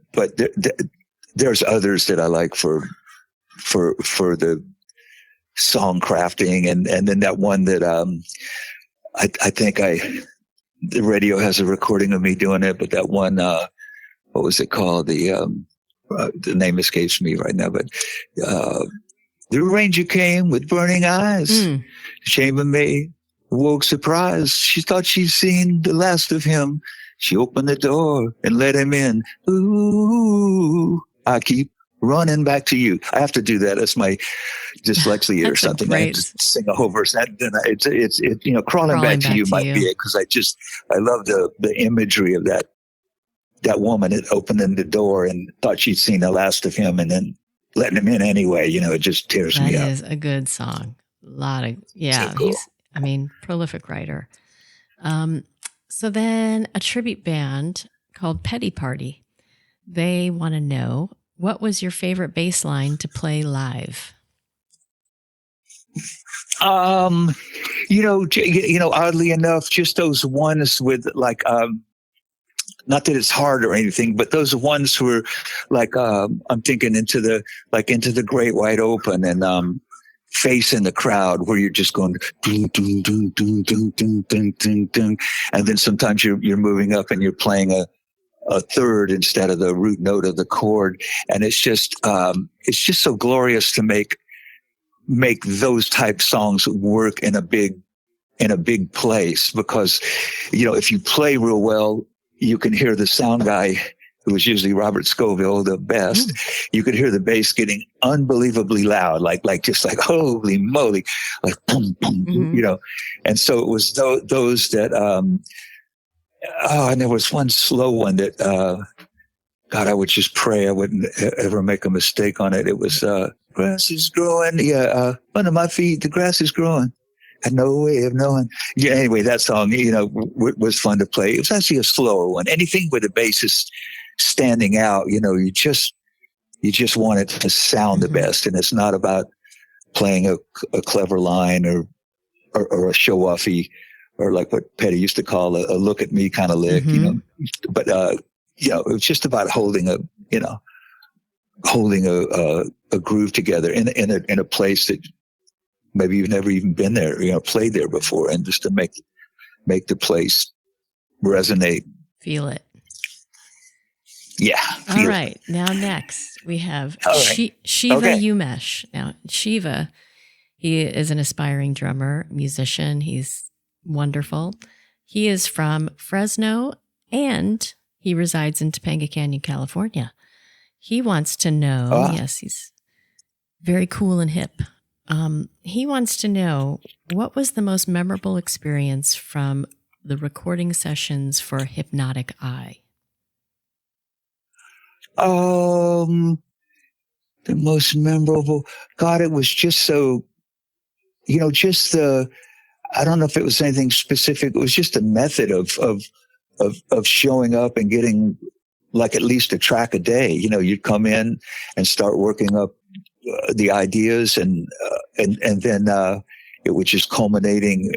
Speaker 3: there's others that I like for the song crafting. And then that one that, I think the radio has a recording of me doing it, but that one, what was it called? The name escapes me right now, but, the ranger came with burning eyes, shame of me, woke surprised. She thought she'd seen the last of him. She opened the door and let him in. Ooh, I keep running back to you. I have to do that. That's my dyslexia or something. I have to sing a whole verse. And it's crawling back to you might be it, because I love the imagery of that woman that opening the door and thought she'd seen the last of him, and then letting him in anyway. It just tears me up.
Speaker 2: That is a good song. A lot of, so cool. He's, prolific writer. So then a tribute band called Petty Party. They want to know, what was your favorite bass line to play live?
Speaker 3: Oddly enough, just those ones with like, not that it's hard or anything, but those ones were like, I'm thinking into the great wide open and, facing the crowd where you're just going, ding, ding, ding, ding, ding, ding, ding, ding, ding. And then sometimes you're moving up and you're playing a third instead of the root note of the chord. And it's just so glorious to make those type songs work in a big place, because, if you play real well, you can hear the sound guy, who was usually Robert Scoville, the best. You could hear the bass getting unbelievably loud, like holy moly, like boom, boom, And so it was those that, and there was one slow one that, God, I would just pray I wouldn't ever make a mistake on it. It was, grass is growing. Yeah. Under my feet, the grass is growing. Had no way of knowing. Yeah. Anyway, that song, was fun to play. It was actually a slower one. Anything with the bassist standing out, You just want it to sound the best. And it's not about playing a clever line or a show-offy, or like what Petty used to call a look at me kind of lick, but, it was just about holding a groove together in a place that maybe you've never even been there, played there before, and just to make the place resonate.
Speaker 2: Feel it.
Speaker 3: Yeah.
Speaker 2: All right. Now next we have Shiva Umesh. Now Shiva, he is an aspiring drummer, musician. He's wonderful. He is from Fresno and he resides in Topanga Canyon, California. He wants to know, yes, he's very cool and hip. He wants to know, what was the most memorable experience from the recording sessions for Hypnotic Eye?
Speaker 3: The most memorable, God, it was just so, I don't know if it was anything specific. It was just a method of showing up and getting like at least a track a day. You'd come in and start working up the ideas, and then it would just culminate in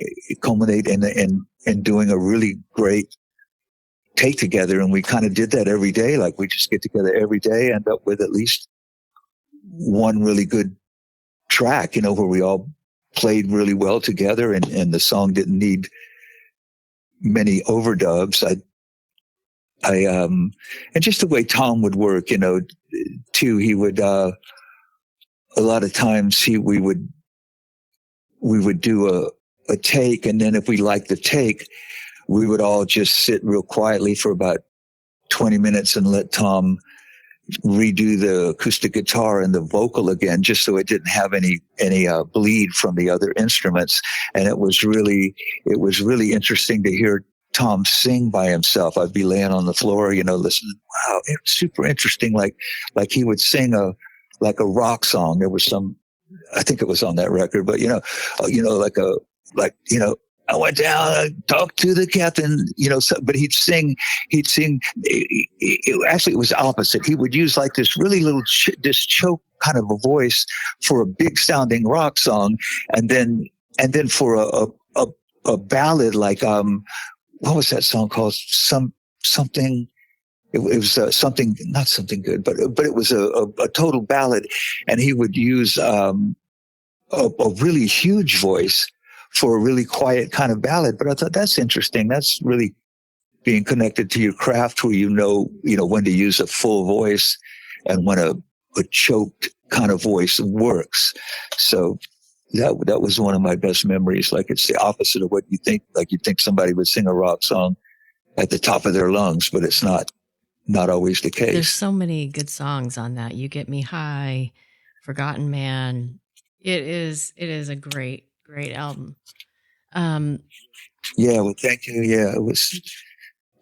Speaker 3: doing a really great take together. And we kind of did that every day. Like we just get together every day, end up with at least one really good track, where we all played really well together, and the song didn't need many overdubs. And just the way Tom would work, too, he would, a lot of times we would do a take, and then if we liked the take, we would all just sit real quietly for about 20 minutes and let Tom redo the acoustic guitar and the vocal again, just so it didn't have any bleed from the other instruments. And it was really interesting to hear Tom sing by himself. I'd be laying on the floor, listening. Wow, it was super interesting. Like he would sing a rock song. There was I think it was on that record, but I went down, I talked to the captain, but he'd sing, actually it was opposite. He would use like this really little, this choke kind of a voice for a big sounding rock song. And then for a ballad, like, what was that song called? Something, it was something, not something good, but it was a total ballad. And he would use, a really huge voice for a really quiet kind of ballad. But I thought, that's interesting. That's really being connected to your craft, where when to use a full voice and when a choked kind of voice works. So that was one of my best memories. Like, it's the opposite of what you think. Like, you think somebody would sing a rock song at the top of their lungs, but it's not always the case.
Speaker 2: There's so many good songs on that. You Get Me High, Forgotten Man. It is a great album.
Speaker 3: Yeah, well, thank you. Yeah, it was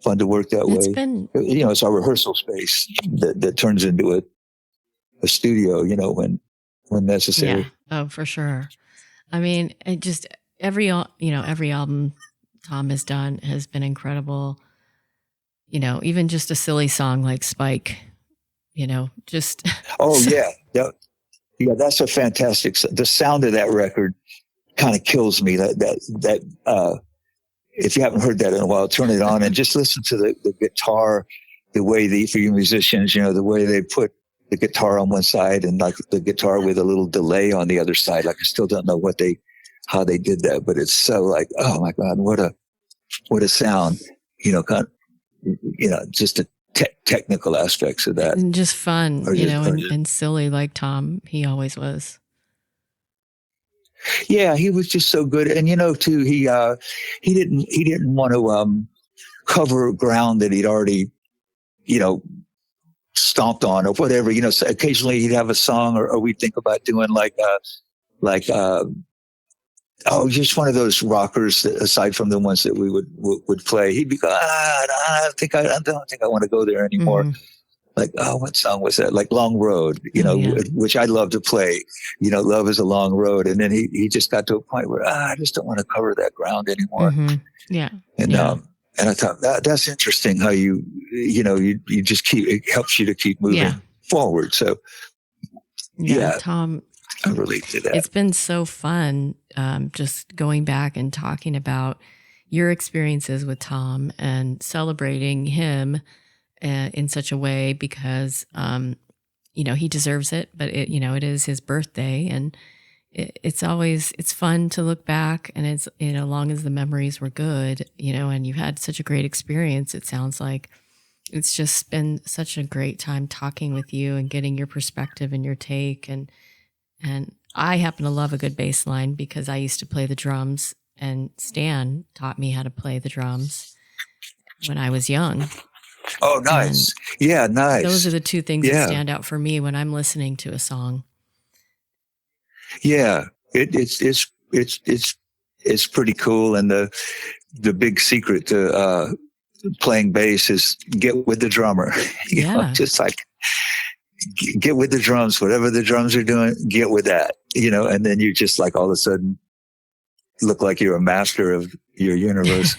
Speaker 3: fun to work that way. It's our rehearsal space that turns into a studio, when necessary.
Speaker 2: Yeah. Oh, for sure. I mean, it just every album Tom has done has been incredible. Even just a silly song like Spike, just.
Speaker 3: Oh yeah. Yeah, that's a fantastic. The sound of that record kind of kills me. That if you haven't heard that in a while, turn it on and just listen to the guitar. The way for you musicians, the way they put the guitar on one side and like the guitar with a little delay on the other side. Like, I still don't know how they did that, but it's so like, oh my God, what a sound. Just the technical aspects of that.
Speaker 2: And just fun, and silly like Tom, he always was.
Speaker 3: Yeah, he was just so good. And, too, he didn't want to, cover ground that he'd already, stomped on or whatever, so occasionally he'd have a song or we'd think about doing just one of those rockers that, aside from the ones that we would play, he'd be, I don't think I want to go there anymore. Mm-hmm. Like, what song was that? Like Long Road, which I love to play, Love is a Long Road. And then he just got to a point where, I just don't want to cover that ground anymore.
Speaker 2: Mm-hmm. Yeah.
Speaker 3: And I thought that's interesting how you just it helps you to keep moving.
Speaker 2: Yeah.
Speaker 3: forward. So, yeah,
Speaker 2: Tom,
Speaker 3: I relate to that.
Speaker 2: It's been so fun just going back and talking about your experiences with Tom and celebrating him in such a way because, he deserves it, but it is his birthday, and it's fun to look back, and it's, long as the memories were good, and you've had such a great experience. It sounds like it's just been such a great time talking with you and getting your perspective and your take. And I happen to love a good bass line because I used to play the drums, and Stan taught me how to play the drums when I was young.
Speaker 3: Oh, nice. Yeah, nice.
Speaker 2: Those are the two things that stand out for me when I'm listening to a song.
Speaker 3: Yeah, it's pretty cool. And the big secret to playing bass is get with the drummer. Just like get with the drums, whatever the drums are doing, get with that, and then you just like all of a sudden look like you're a master of your universe.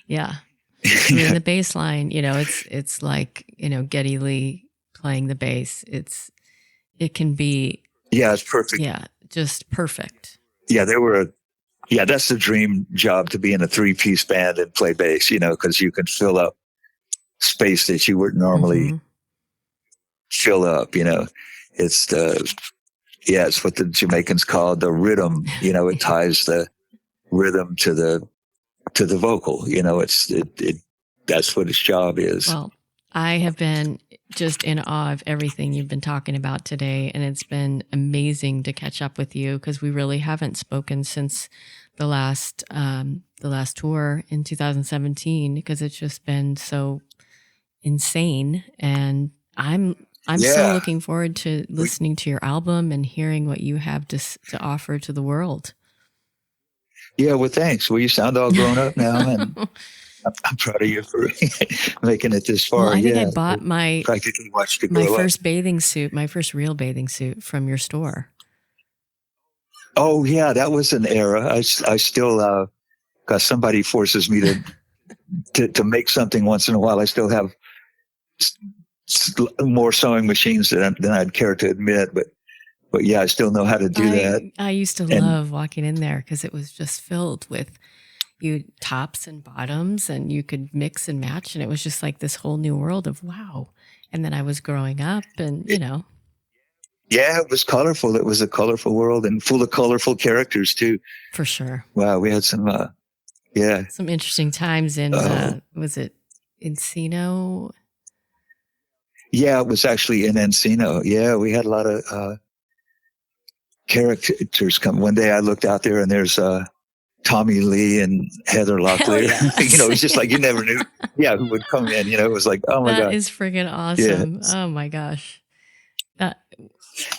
Speaker 2: Yeah. I mean, the bass line, it's like, Geddy Lee playing the bass. It can be.
Speaker 3: Yeah, it's perfect.
Speaker 2: Yeah, just perfect.
Speaker 3: Yeah, that's the dream job, to be in a 3-piece band and play bass, because you can fill up space that you wouldn't normally fill up, It's it's what the Jamaicans call the rhythm, it ties the rhythm to the vocal, that's what its job is.
Speaker 2: Well, I have been just in awe of everything you've been talking about today, and it's been amazing to catch up with you because we really haven't spoken since the last tour in 2017, because it's just been so insane. And I'm so looking forward to listening to your album and hearing what you have to offer to the world.
Speaker 3: Yeah, well, thanks. Well, you sound all grown up now, and I'm proud of you for making it this far.
Speaker 2: Well, I think I bought my
Speaker 3: first
Speaker 2: bathing suit, my first real bathing suit from your store.
Speaker 3: Oh yeah, that was an era. I still, because somebody forces me to make something once in a while. I still have more sewing machines than I'd care to admit, but yeah, I still know how to do that.
Speaker 2: I used to love walking in there because it was just filled with tops and bottoms, and you could mix and match, and it was just like this whole new world of wow. And then I was growing up, and
Speaker 3: Yeah, it was colorful. It was a colorful world and full of colorful characters too.
Speaker 2: For sure.
Speaker 3: Wow, we had some
Speaker 2: some interesting times in was it Encino?
Speaker 3: Yeah, it was actually in Encino. Yeah, we had a lot of characters come. One day I looked out there and there's Tommy Lee and Heather Locklear.
Speaker 2: Yes.
Speaker 3: It was just like you never knew who would come in. It was like, oh my God.
Speaker 2: That is freaking awesome. Yeah. Oh my gosh.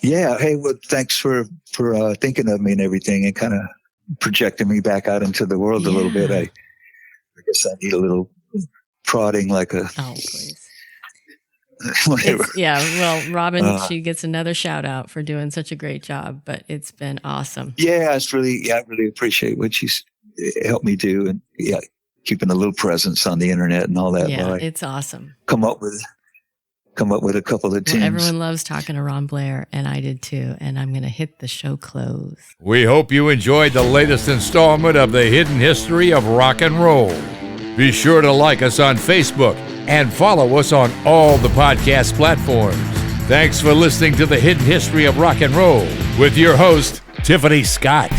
Speaker 3: Yeah. Hey, well, thanks for thinking of me and everything and kind of projecting me back out into the world a little bit. I guess I need a little prodding like a...
Speaker 2: Oh, please.
Speaker 3: Whatever.
Speaker 2: Well, Robin, she gets another shout out for doing such a great job, but it's been awesome.
Speaker 3: Yeah, I really appreciate what she's helped me do, and keeping a little presence on the internet and all that.
Speaker 2: Yeah, it's awesome.
Speaker 3: Come up with a couple of tunes.
Speaker 2: Well, everyone loves talking to Ron Blair, and I did too. And I'm going to hit the show close.
Speaker 1: We hope you enjoyed the latest installment of the Hidden History of Rock and Roll. Be sure to like us on Facebook and follow us on all the podcast platforms. Thanks for listening to the Hidden History of Rock and Roll with your host, Tiffany Scott.